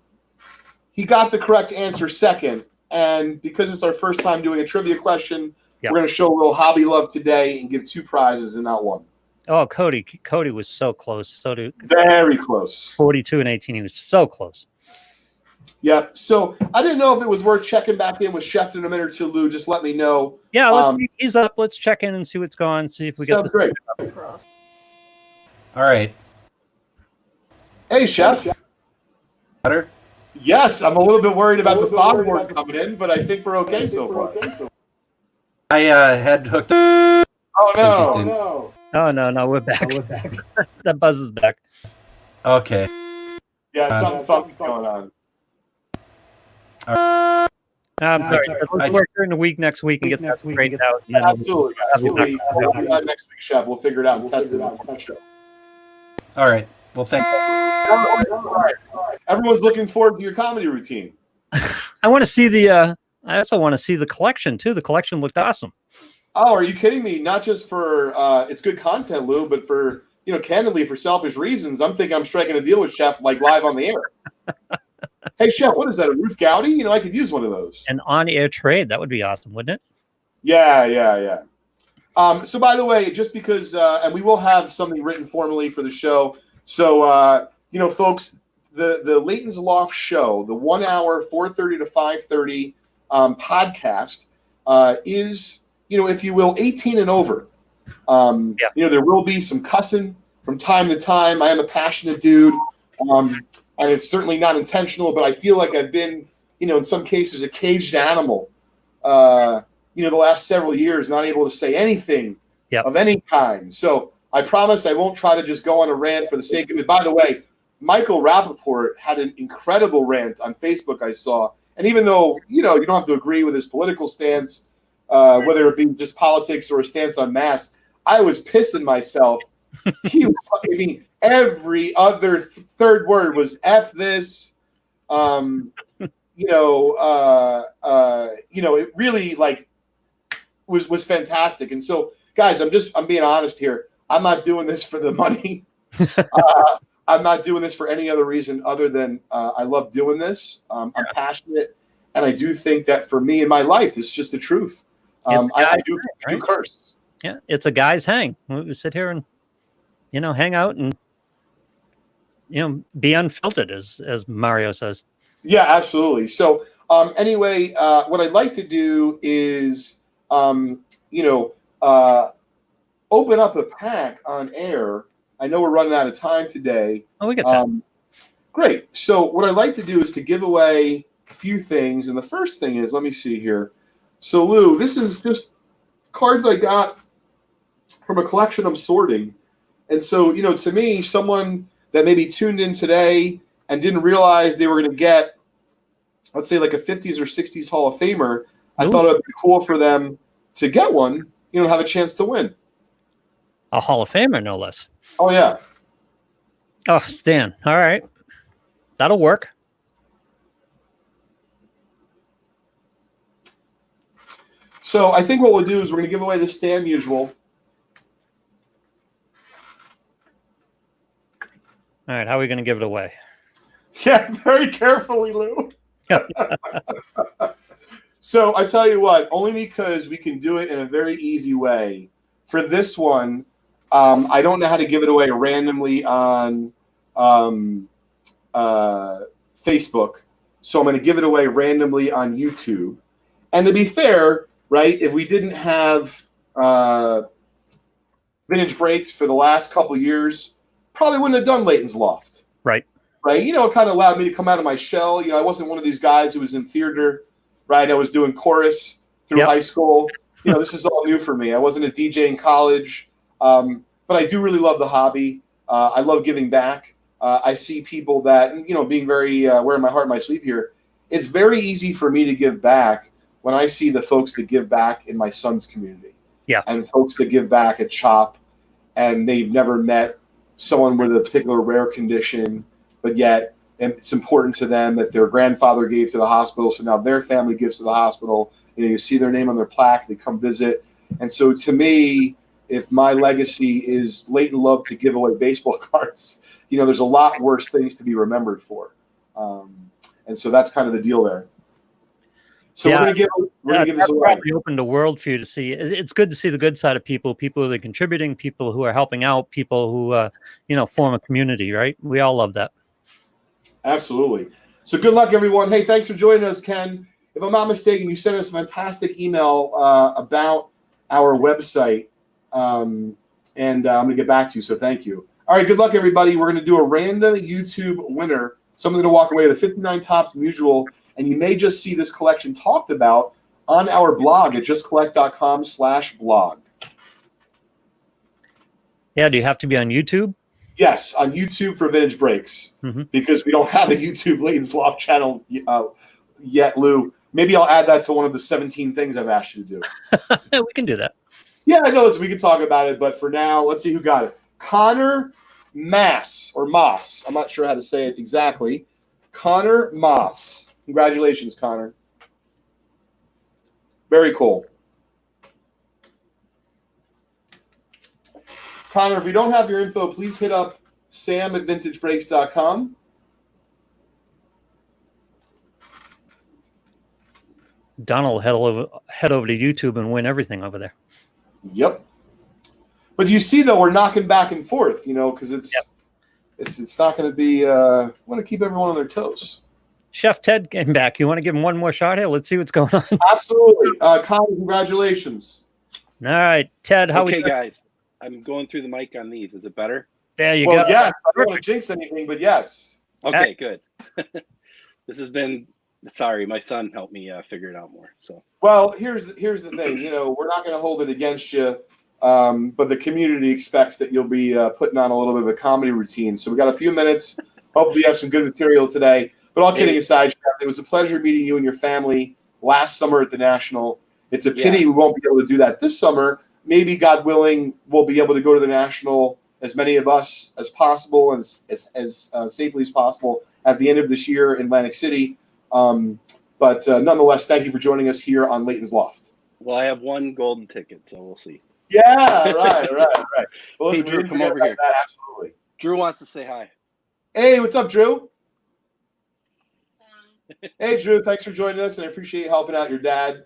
he got the correct answer second. And because it's our first time doing a trivia question, we're going to show a little Hobby Love today and give 2 prizes and not 1. Oh, Cody was so close. Very close. 42 and 18. He was so close. Yeah. So I didn't know if it was worth checking back in with Chef in a minute or two, Lou. Just let me know. Yeah, he's up. Let's check in and see what's going on. See if we get. Sounds great. All right. Hey, Chef. Better? Yes, I'm a little bit worried about the foghorn coming in, but I think we're okay so far. I had hooked up. Oh, no. No, we're back. That buzz is back. Okay. Yeah, something funky's going on. I'm sorry. Let's work during the week next week and get that straightened out. Yeah, absolutely, guys. We'll be next week, Chef. We'll figure it out and test it out for the show. All right. Well, thank you. All right. Everyone's looking forward to your comedy routine. I want to see the. I also want to see the collection too. The collection looked awesome. Oh, are you kidding me? Not just for it's good content, Lou, but for candidly for selfish reasons. I'm thinking I'm striking a deal with Chef like live on the air. Hey, Chef, what is that? A Ruth Gowdy? I could use one of those. An on-air trade. That would be awesome, wouldn't it? Yeah. So by the way, just because, and we will have something written formally for the show. So, folks, the Leighton's Loft show, the 1 hour, 4:30 to 5:30 podcast is, if you will, 18 and over. There will be some cussing from time to time. I am a passionate dude. And it's certainly not intentional, but I feel like I've been, in some cases, a caged animal, the last several years, not able to say anything of any kind. So I promise I won't try to just go on a rant for the sake of it. By the way, Michael Rappaport had an incredible rant on Facebook I saw. And even though, you don't have to agree with his political stance, whether it be just politics or a stance on masks, I was pissing myself. He was, every other third word was F this. It really was fantastic. And so, guys, I'm being honest here. I'm not doing this for the money. I'm not doing this for any other reason other than I love doing this. I'm passionate, and I do think that for me in my life, it's just the truth. I do curse. Yeah, it's a guy's hang. We sit here and hang out and be unfiltered, as Mario says. Yeah, absolutely. So anyway, what I'd like to do is open up a pack on air. I know we're running out of time today. Oh, we got time. Great. So what I'd like to do is to give away a few things. And the first thing is, let me see here. So, Lou, this is just cards I got from a collection I'm sorting. And so, to me, someone that maybe tuned in today and didn't realize they were going to get, let's say, like a 50s or 60s Hall of Famer, I thought it would be cool for them to get one have a chance to win. A Hall of Famer, no less. Oh yeah. Oh, Stan. All right. That'll work. So I think what we'll do is we're going to give away the Stan usual. All right. How are we going to give it away? Yeah, very carefully, Lou. So I tell you what, only because we can do it in a very easy way. For this one, I don't know how to give it away randomly on Facebook. So I'm going to give it away randomly on YouTube. And to be fair, right, if we didn't have Vintage Breaks for the last couple years, probably wouldn't have done Leighton's Loft. Right. Right. It kind of allowed me to come out of my shell. I wasn't one of these guys who was in theater, right? I was doing chorus through high school. This is all new for me. I wasn't a DJ in college, but I do really love the hobby. I love giving back. I see people that, being very wearing my heart on my sleeve here, it's very easy for me to give back when I see the folks that give back in my son's community. Yeah. And folks that give back at CHOP, and they've never met someone with a particular rare condition, but yet it's important to them that their grandfather gave to the hospital, so now their family gives to the hospital. You see their name on their plaque, they come visit. And so to me, if my legacy is Leighton loved to give away baseball cards, there's a lot worse things to be remembered for. And so that's kind of the deal there. So we're going to give this away. Probably opened a world for you to see. It's good to see the good side of people who are contributing, people who are helping out, people who, form a community, right? We all love that. Absolutely. So good luck, everyone. Hey, thanks for joining us, Ken. If I'm not mistaken, you sent us a fantastic email about our website, and I'm going to get back to you, so thank you. All right, good luck, everybody. We're going to do a random YouTube winner. Someone's going to walk away with a 59 Topps Mutual, and you may just see this collection talked about on our blog at justcollect.com/blog. Yeah, do you have to be on YouTube? Yes, on YouTube for Vintage Breaks, because we don't have a YouTube Leighton's Loft channel yet, Lou. Maybe I'll add that to one of the 17 things I've asked you to do. We can do that. Yeah, I know. So we can talk about it, but for now, let's see who got it. Connor Moss. I'm not sure how to say it exactly. Connor Moss. Congratulations, Connor. Very cool. Connor, if we don't have your info, please hit up sam@vintagebreaks.com. Donald will head over to YouTube and win everything over there. Yep. But you see, though, we're knocking back and forth, because it's not going to be. We want to keep everyone on their toes. Chef Ted came back. You want to give him one more shot here? Let's see what's going on. Absolutely. Connor, congratulations. All right, Ted. How okay, guys? I'm going through the mic on these. Is it better? There you go. Yes. I don't want to jinx anything, but yes. Okay, good. This has been. Sorry, my son helped me figure it out more. So. Well, here's the thing. We're not going to hold it against you, but the community expects that you'll be putting on a little bit of a comedy routine. So we got a few minutes. Hopefully, you have some good material today. But all kidding aside, Chef, it was a pleasure meeting you and your family last summer at the National. It's a pity we won't be able to do that this summer. Maybe, God willing, we'll be able to go to the National, as many of us as possible and as safely as possible at the end of this year in Atlantic City. But nonetheless, thank you for joining us here on Leighton's Loft. Well, I have one golden ticket, so we'll see. Yeah, right. Well, listen, Hey, Drew, come over here. That, absolutely. Drew wants to say hi. Hey, what's up, Drew? Hey, Drew, thanks for joining us, and I appreciate you helping out your dad.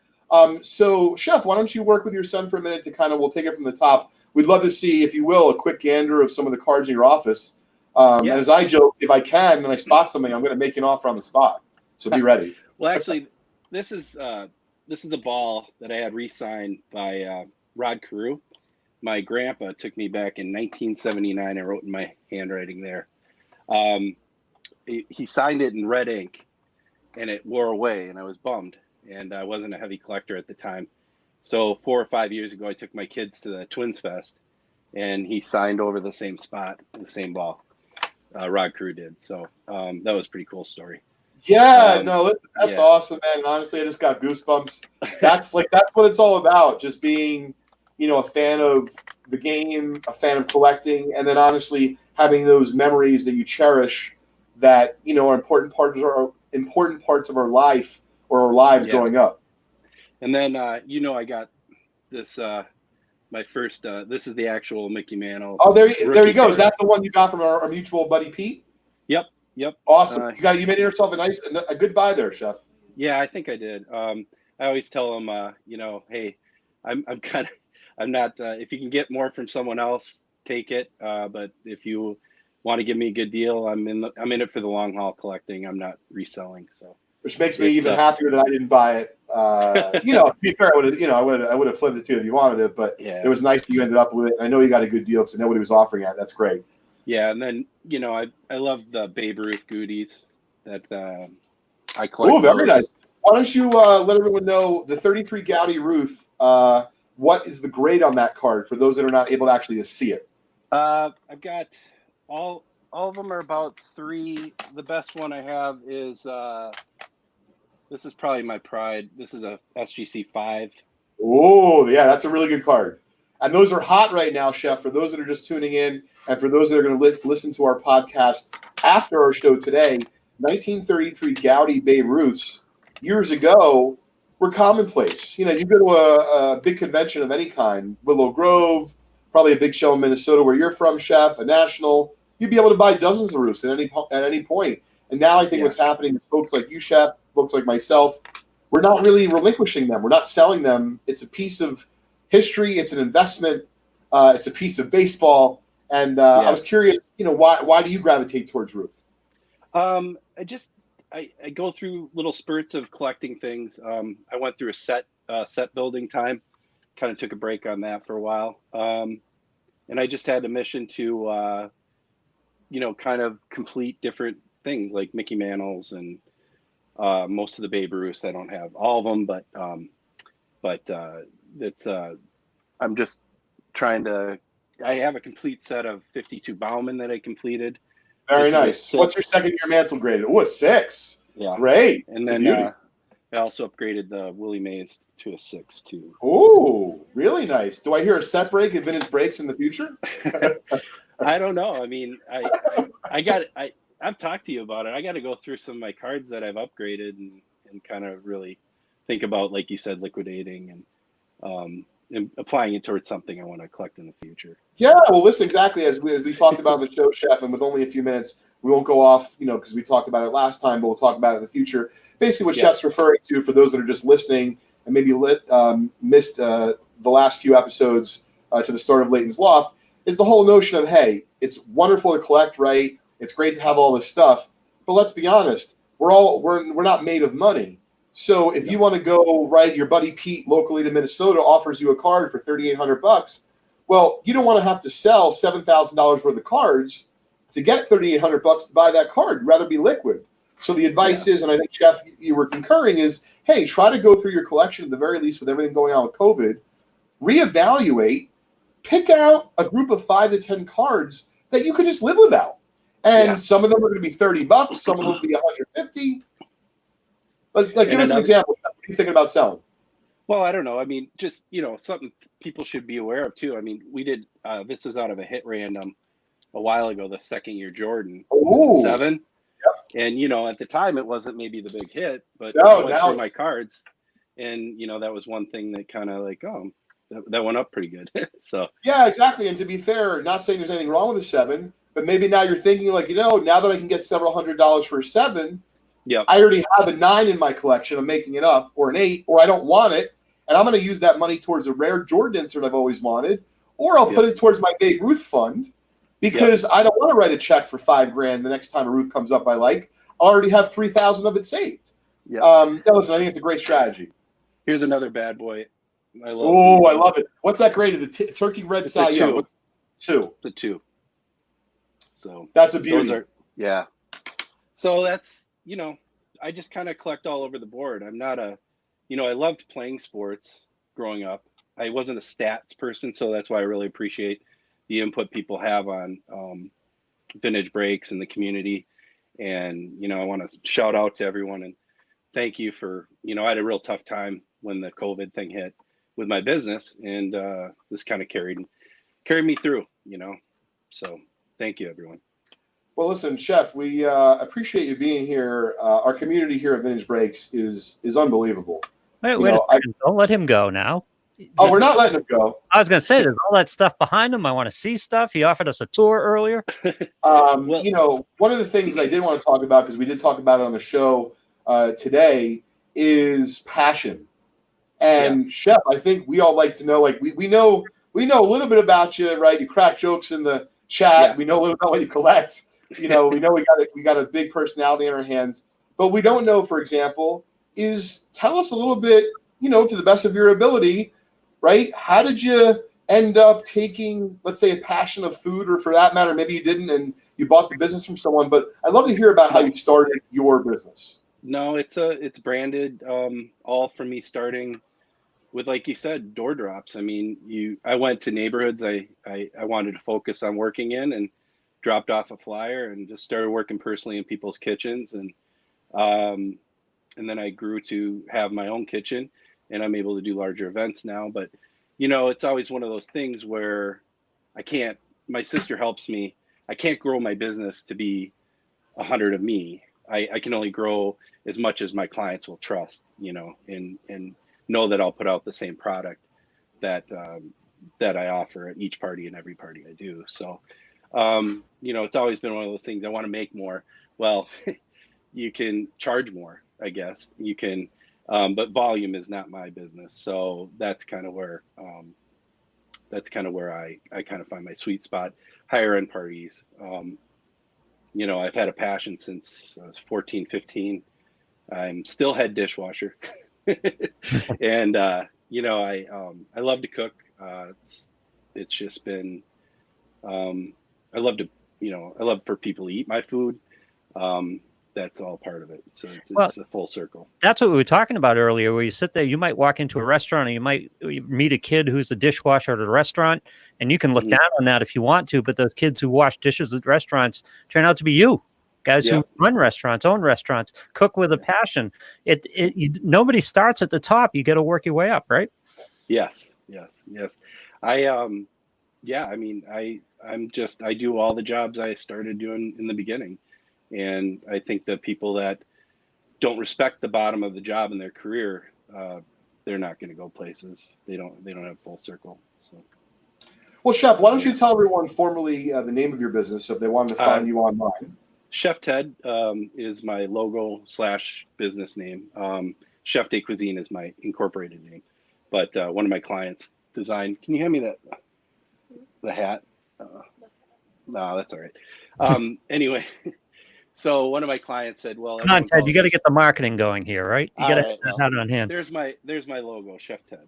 So, Chef, why don't you work with your son for a minute to we'll take it from the top. We'd love to see, if you will, a quick gander of some of the cards in your office. And as I joke, if I can, and I spot something, I'm going to make an offer on the spot. So be ready. Well, actually, this is a ball that I had re-signed by Rod Carew. My grandpa took me back in 1979. I wrote in my handwriting there. He signed it in red ink, and it wore away, and I was bummed. And I wasn't a heavy collector at the time. So 4 or 5 years ago, I took my kids to the Twins Fest, and he signed over the same spot, the same ball. Rod Carew did. So that was a pretty cool story. Yeah, listen, that's awesome, man. And honestly, I just got goosebumps. That's what it's all about. Just being a fan of the game, a fan of collecting, and then honestly having those memories that you cherish that are important parts of our life or our lives growing up. And then I got this my first this is the actual Mickey Mantle. Oh, there you go. Card. Is that the one you got from our mutual buddy Pete? Yep. Awesome. You made yourself a good buy there, Chef. Yeah, I think I did. I always tell them, hey, I'm not. If you can get more from someone else, take it. But if you want to give me a good deal, I'm in it for the long haul collecting. I'm not reselling. So, which makes me even happier that I didn't buy it. To be fair, I would have flipped it too if you wanted it. But it was nice that you ended up with it. I know you got a good deal because I know what he was offering at. That's great. Yeah, and then I love the Babe Ruth goodies that I collect. Oh, very nice. Why don't you let everyone know the 33 Gowdy Ruth? What is the grade on that card for those that are not able to actually see it? I've got all of them are about 3. The best one I have is this is probably my pride. This is a SGC 5. Oh, yeah, that's a really good card. And those are hot right now, Chef, for those that are just tuning in and for those that are going to listen to our podcast after our show today. 1933 Gowdy Babe Ruths years ago were commonplace. You go to a big convention of any kind, Willow Grove, probably a big show in Minnesota where you're from, Chef, a national. You'd be able to buy dozens of Ruths at any point. And now I think what's happening is folks like you, Chef, folks like myself, we're not really relinquishing them. We're not selling them. It's a piece of history. It's an investment. It's a piece of baseball. And I was curious, why do you gravitate towards Ruth? I go through little spurts of collecting things. I went through a set building time, kind of took a break on that for a while. And I just had a mission to, kind of complete different things like Mickey Mantles and most of the Babe Ruths. I don't have all of them, but it's I'm just trying to. I have a complete set of 52 Bauman that I completed. Very nice. What's your second-year mantle graded? Oh, a 6. Yeah. Great. And then I also upgraded the Willie Mays to a 6 too. Oh, really nice. Do I hear a set break and vintage breaks in the future? I don't know. I mean, I've talked to you about it. I got to go through some of my cards that I've upgraded and kind of really think about, like you said, liquidating and applying it towards something I want to collect in the future. Yeah, well, listen, exactly as we talked about in the show, Chef, and with only a few minutes, we won't go off, because we talked about it last time, but we'll talk about it in the future. Basically, what Chef's referring to, for those that are just listening and maybe missed the last few episodes to the start of Leighton's Loft, is the whole notion of, hey, it's wonderful to collect, right? It's great to have all this stuff, but let's be honest, we're not made of money. So if you want to go, right, your buddy Pete locally to Minnesota offers you a card for $3,800. Well, you don't want to have to sell $7,000 worth of cards to get $3,800 to buy that card. You'd rather be liquid. So the advice is, and I think, Chef, you were concurring, is, hey, try to go through your collection at the very least with everything going on with COVID, reevaluate, pick out a group of 5 to 10 cards that you could just live without. And some of them are going to be $30, some of them will be $150. Give us an example. What are you thinking about selling? Well, I don't know. I mean, just, something people should be aware of too. I mean, we did, this was out of a hit random a while ago, the second-year Jordan. 7. Yep. And, at the time it wasn't maybe the big hit, but I went through my cards and, that was one thing that kind of like, that went up pretty good. So. Yeah, exactly. And to be fair, not saying there's anything wrong with a 7, but maybe now you're thinking like, now that I can get several $100s for a 7, I already have a 9 in my collection. I'm making it up, or an 8, or I don't want it. And I'm going to use that money towards a rare Jordan insert I've always wanted, or I'll put it towards my Babe Ruth fund because I don't want to write a check for $5,000 the next time a Ruth comes up I like. I already have 3,000 of it saved. Listen, I think it's a great strategy. Here's another bad boy. I love it. What's that graded? The Turkey Red Cy Young? 2. The 2. So that's a beauty. So that's, I just kind of collect all over the board. I'm not I loved playing sports growing up. I wasn't a stats person, so that's why I really appreciate the input people have on vintage breaks and the community. And, I want to shout out to everyone and thank you for, I had a real tough time when the COVID thing hit. with my business, and this kind of carried me through, So thank you, everyone. Well, listen, Chef, we appreciate you being here. Our community here at Vintage Breaks is unbelievable. Wait a second. Don't let him go now. Oh, we're not letting him go. I was going to say, there's all that stuff behind him. I want to see stuff. He offered us a tour earlier. One of the things that I did want to talk about, because we did talk about it on the show today, is passion. And Chef, I think we all like to know, like we know a little bit about you, right? You crack jokes in the chat. Yeah. We know a little about what you collect. We know we got a big personality in our hands, but we don't know, for example, tell us a little bit, to the best of your ability, right? How did you end up taking, let's say, a passion of food, or for that matter, maybe you didn't and you bought the business from someone, but I'd love to hear about how you started your business. No, it's branded, all from me starting with, like you said, door drops. I mean, I went to neighborhoods I wanted to focus on working in, and dropped off a flyer and just started working personally in people's kitchens. And then I grew to have my own kitchen, and I'm able to do larger events now. But, it's always one of those things where my sister helps me. I can't grow my business to be 100 of me. I can only grow as much as my clients will trust, and know that I'll put out the same product that I offer at each party and every party I do. So, it's always been one of those things. I want to make more. Well, you can charge more, I guess. You can, but volume is not my business. So that's kind of where I kind of find my sweet spot. Higher end parties. I've had a passion since I was 14, 15. I'm still head dishwasher. And, I love to cook. It's just been, I love for people to eat my food. That's all part of it. So it's a full circle. That's what we were talking about earlier, where you sit there, you might walk into a restaurant, and you might meet a kid who's a dishwasher at a restaurant, and you can look down on that if you want to, but those kids who wash dishes at restaurants turn out to be you. Guys who run restaurants, own restaurants, cook with a passion. Nobody starts at the top. You got to work your way up, right? Yes. I do all the jobs I started doing in the beginning. And I think that people that don't respect the bottom of the job in their career, they're not going to go places. They don't have full circle. So. Well, Chef, why don't you tell everyone formally the name of your business so if they wanted to find you online? Chef Ted is my logo / business name. Chef de Cuisine is my incorporated name. But one of my clients designed. Can you hand me the hat? No, that's all right. Anyway, so one of my clients said, "Well, come on, Ted, you got to get the marketing going here, right? You got to have that on hand." There's my logo, Chef Ted.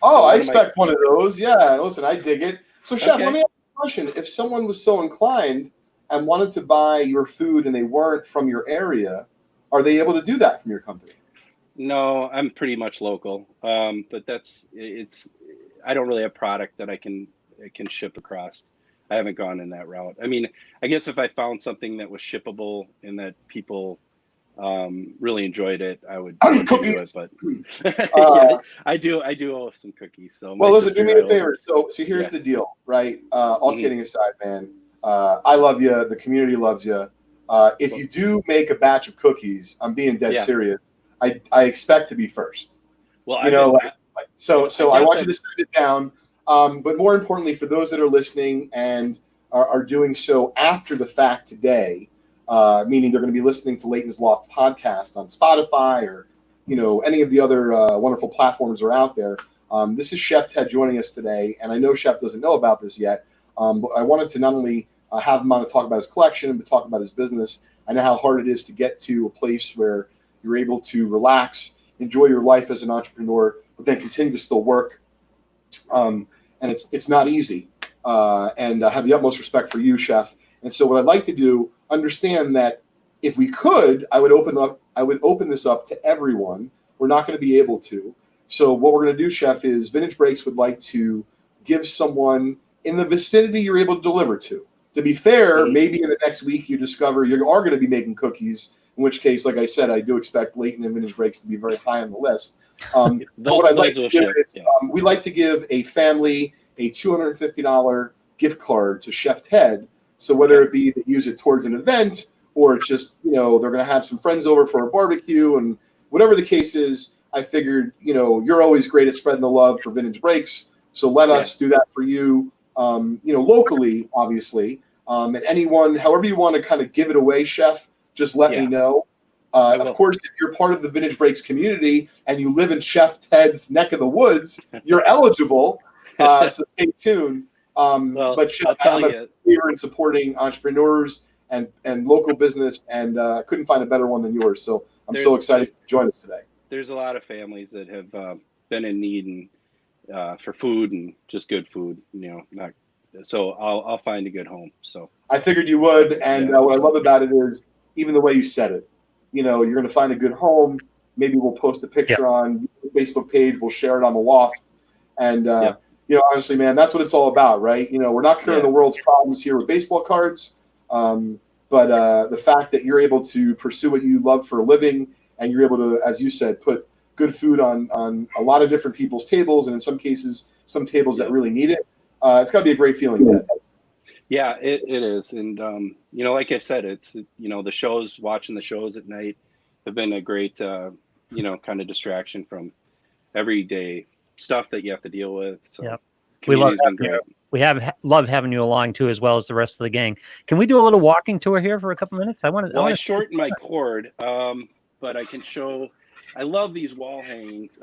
Oh, I expect one of those. Yeah, listen, I dig it. So, Chef, let me ask you a question. If someone was so inclined and wanted to buy your food and they weren't from your area, are they able to do that from your company? No, I'm pretty much local. But I don't really have product that I can ship across. I haven't gone in that route. I mean, I guess if I found something that was shippable and that people really enjoyed it, I would do it. But I do owe some cookies. So well, listen, do me a favor. So here's the deal, right? All kidding aside, man. I love you. The community loves you. If you do make a batch of cookies, I'm being dead serious. I expect to be first. Well, so I want you to send it down. But more importantly, for those that are listening and are doing so after the fact today, meaning they're going to be listening to Leighton's Loft podcast on Spotify or any of the other wonderful platforms that are out there. This is Chef Ted joining us today, and I know Chef doesn't know about this yet. But I wanted to not only have him on to talk about his collection, but talk about his business. I know how hard it is to get to a place where you're able to relax, enjoy your life as an entrepreneur, but then continue to still work. And it's not easy. And I have the utmost respect for you, Chef. And so what I'd like to do, understand that if we could, I would open this up to everyone. We're not going to be able to. So what we're going to do, Chef, is Vintage Breaks would like to give someone in the vicinity you're able to deliver to. To be fair, maybe in the next week you discover you are going to be making cookies in which case, like I said, I do expect Leighton and Vintage Breaks to be very high on the list. Those, what I'd like those will to give ship. is, Yeah. we like to give a family a $250 gift card to Chef Ted. So whether it be they use it towards an event, or it's just, they're going to have some friends over for a barbecue, and whatever the case is, I figured, you're always great at spreading the love for Vintage Breaks. So let us do that for you, locally, obviously. And anyone, however you want to kind of give it away, Chef, just let me know. Of course, if you're part of the Vintage Breaks community and you live in Chef Ted's neck of the woods, you're eligible. So stay tuned. But Chef, I'm a believer in supporting entrepreneurs and local business, and couldn't find a better one than yours. So I'm so excited to join us today. There's a lot of families that have been in need and for food and just good food. So I'll find a good home. So I figured you would, and what I love about it is even the way you said it. You're going to find a good home. Maybe we'll post a picture on the Facebook page. We'll share it on the Loft, and honestly, man, that's what it's all about, right? We're not curing the world's problems here with baseball cards, but the fact that you're able to pursue what you love for a living, and you're able to, as you said, put good food on a lot of different people's tables, and in some cases, some tables that really need it. It's got to be a great feeling, Ted. Yeah, it is. And, like I said, it's, the shows, watching the shows at night have been a great, kind of distraction from everyday stuff that you have to deal with. So we love having you. We love having you along too, as well as the rest of the gang. Can we do a little walking tour here for a couple minutes? I shortened my cord, but I can show. I love these wall hangings.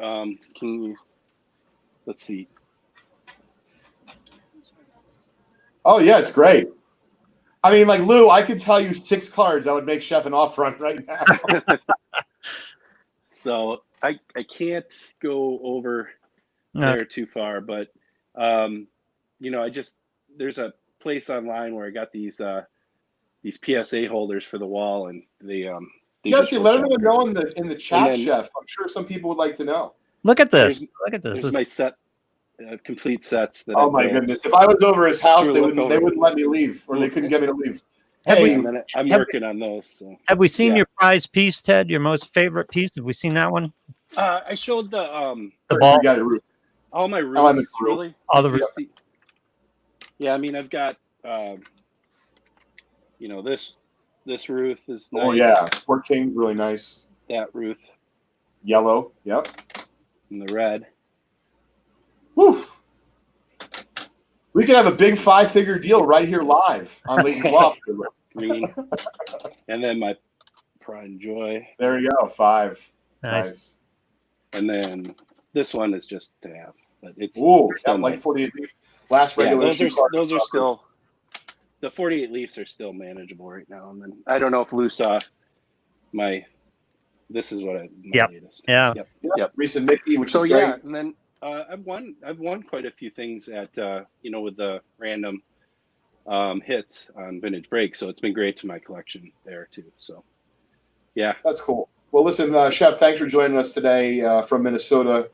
Let's see. Oh yeah, it's great. I mean, like Lou, I could tell you 6 cards that would make Chef an off run right now. So I can't go over there too far, but there's a place online where I got these PSA holders for the wall, and they let everyone know in the chat, Chef. I'm sure some people would like to know. Look at this. Look at this. This is my set. Complete sets. Oh my goodness! If I was over his house, they wouldn't let me leave, or they couldn't get me to leave. I'm working on those. So. Have we seen your prize piece, Ted? Your most favorite piece? Have we seen that one? I showed the ball. All my roofs, really. All the roofs. Yeah, I mean, I've got this roof is nice. Oh yeah, Sport King, really nice. That roof. Yellow. Yep. And the red. Woo. We could have a big 5-figure deal right here live on Leighton's Loft. Green. And then my pride and joy. There you go, 5. Nice. And then this one is just to have, but it's got like 48 leaf. Last regular. Those are still, the 48 leaves are still manageable right now. And then I don't know if Lou saw this is what my latest. Yep. Recent Mickey, which is great. And then I've won quite a few things at with the random hits on Vintage Break, so it's been great to my collection there too. So yeah, that's cool. Well, listen, Chef, thanks for joining us today from Minnesota.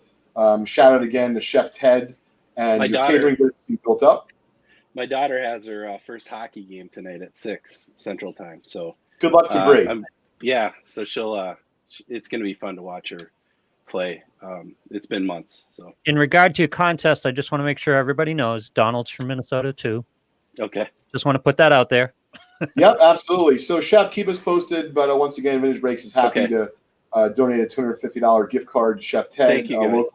Shout out again to Chef Ted and my your daughter, catering business you built up. My daughter has her first hockey game tonight at 6 Central Time. So good luck to Bree. So she'll. It's going to be fun to watch her play. It's been months. So in regard to your contest, I just want to make sure everybody knows Donald's from Minnesota too. Okay. Just want to put that out there. Yep, absolutely. So Chef, keep us posted. But once again, Vintage Breaks is happy to donate a $250 gift card to Chef Ted. Thank you, guys.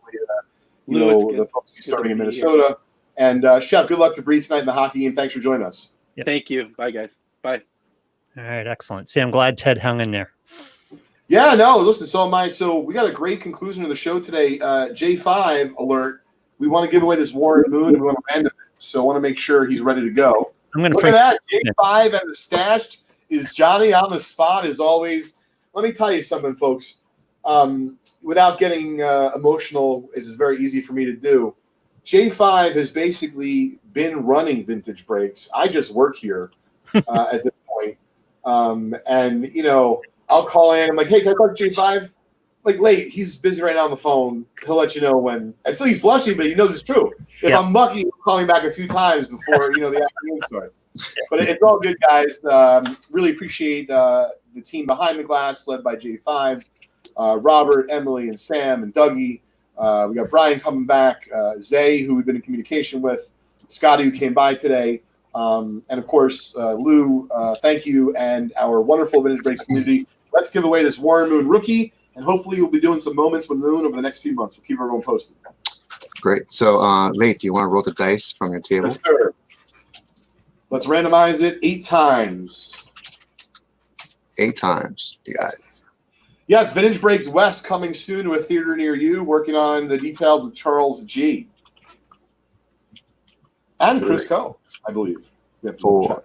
Locally, the folks starting in Minnesota. And Chef, good luck to Bree tonight in the hockey game. Thanks for joining us. Yep. Thank you. Bye, guys. Bye. All right, excellent. See, I'm glad Ted hung in there. Yeah, no, listen, so am I. So we got a great conclusion of the show today. J5 alert. We want to give away this Warren Moon, and we want to random it. So I want to make sure he's ready to go. Look at that. J5 and the stash is Johnny on the spot as always. Let me tell you something, folks. Without getting emotional, this is very easy for me to do. J5 has basically been running Vintage Breaks. I just work here at this point. And, I'll call in. I'm like, hey, can I talk to J5? Like, late. He's busy right now on the phone. He'll let you know when. And so he's blushing, but he knows it's true. If I'm lucky, he'll call me back a few times before, the afternoon starts. But it's all good, guys. Really appreciate the the team behind the glass, led by J5, Robert, Emily, and Sam, and Dougie. We got Brian coming back, Zay, who we've been in communication with, Scotty, who came by today, and of course, Lou, thank you, and our wonderful Vintage Breaks community. Let's give away this Warren Moon rookie, and hopefully we'll be doing some moments with Moon over the next few months. We'll keep everyone posted. Great. So, Leighton, do you want to roll the dice from your table? Yes, sir. Let's randomize it 8 times. 8 times. You got it. Yes, Vintage Breaks West coming soon to a theater near you, working on the details with Charles G. And Chris Coe, I believe. Yeah, 4.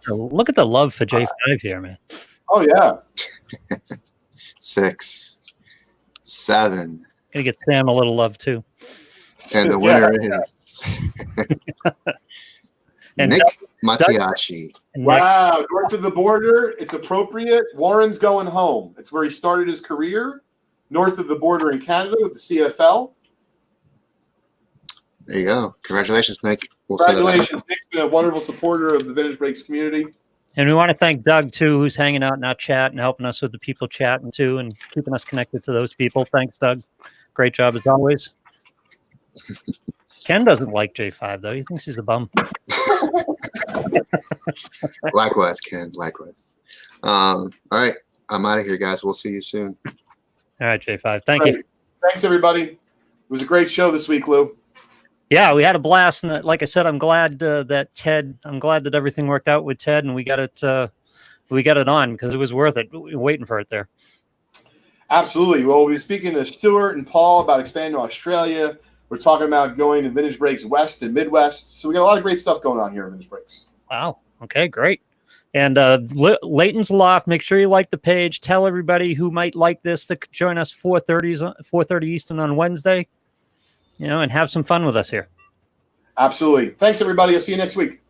Look at the love for J5 here, man. Oh, yeah. 6, 7. Gonna get Sam a little love too. And the winner is And Nick Doug- Matiachi. Wow, north of the border, it's appropriate. Warren's going home. It's where he started his career, north of the border in Canada with the CFL. There you go. Congratulations, Nick. We'll Congratulations. Nick's been a wonderful supporter of the Vintage Breaks community. And we want to thank Doug too, who's hanging out in our chat and helping us with the people chatting too, and keeping us connected to those people. Thanks, Doug. Great job as always. Ken doesn't like J5 though. He thinks he's a bum. Likewise, Ken. Likewise. All right. I'm out of here, guys. We'll see you soon. All right, J5. Thank you. Thanks, everybody. It was a great show this week, Lou. Yeah, we had a blast, and like I said, I'm glad I'm glad that everything worked out with Ted, and we got it on because it was worth it. We were waiting for it there. Absolutely. Well, we'll be speaking to Stuart and Paul about expanding to Australia. We're talking about going to Vintage Breaks West and Midwest. So we got a lot of great stuff going on here at Vintage Breaks. Wow. Okay, great. And Leighton's Loft, make sure you like the page. Tell everybody who might like this to join us 4:30 Eastern on Wednesday. And have some fun with us here. Absolutely. Thanks, everybody. I'll see you next week.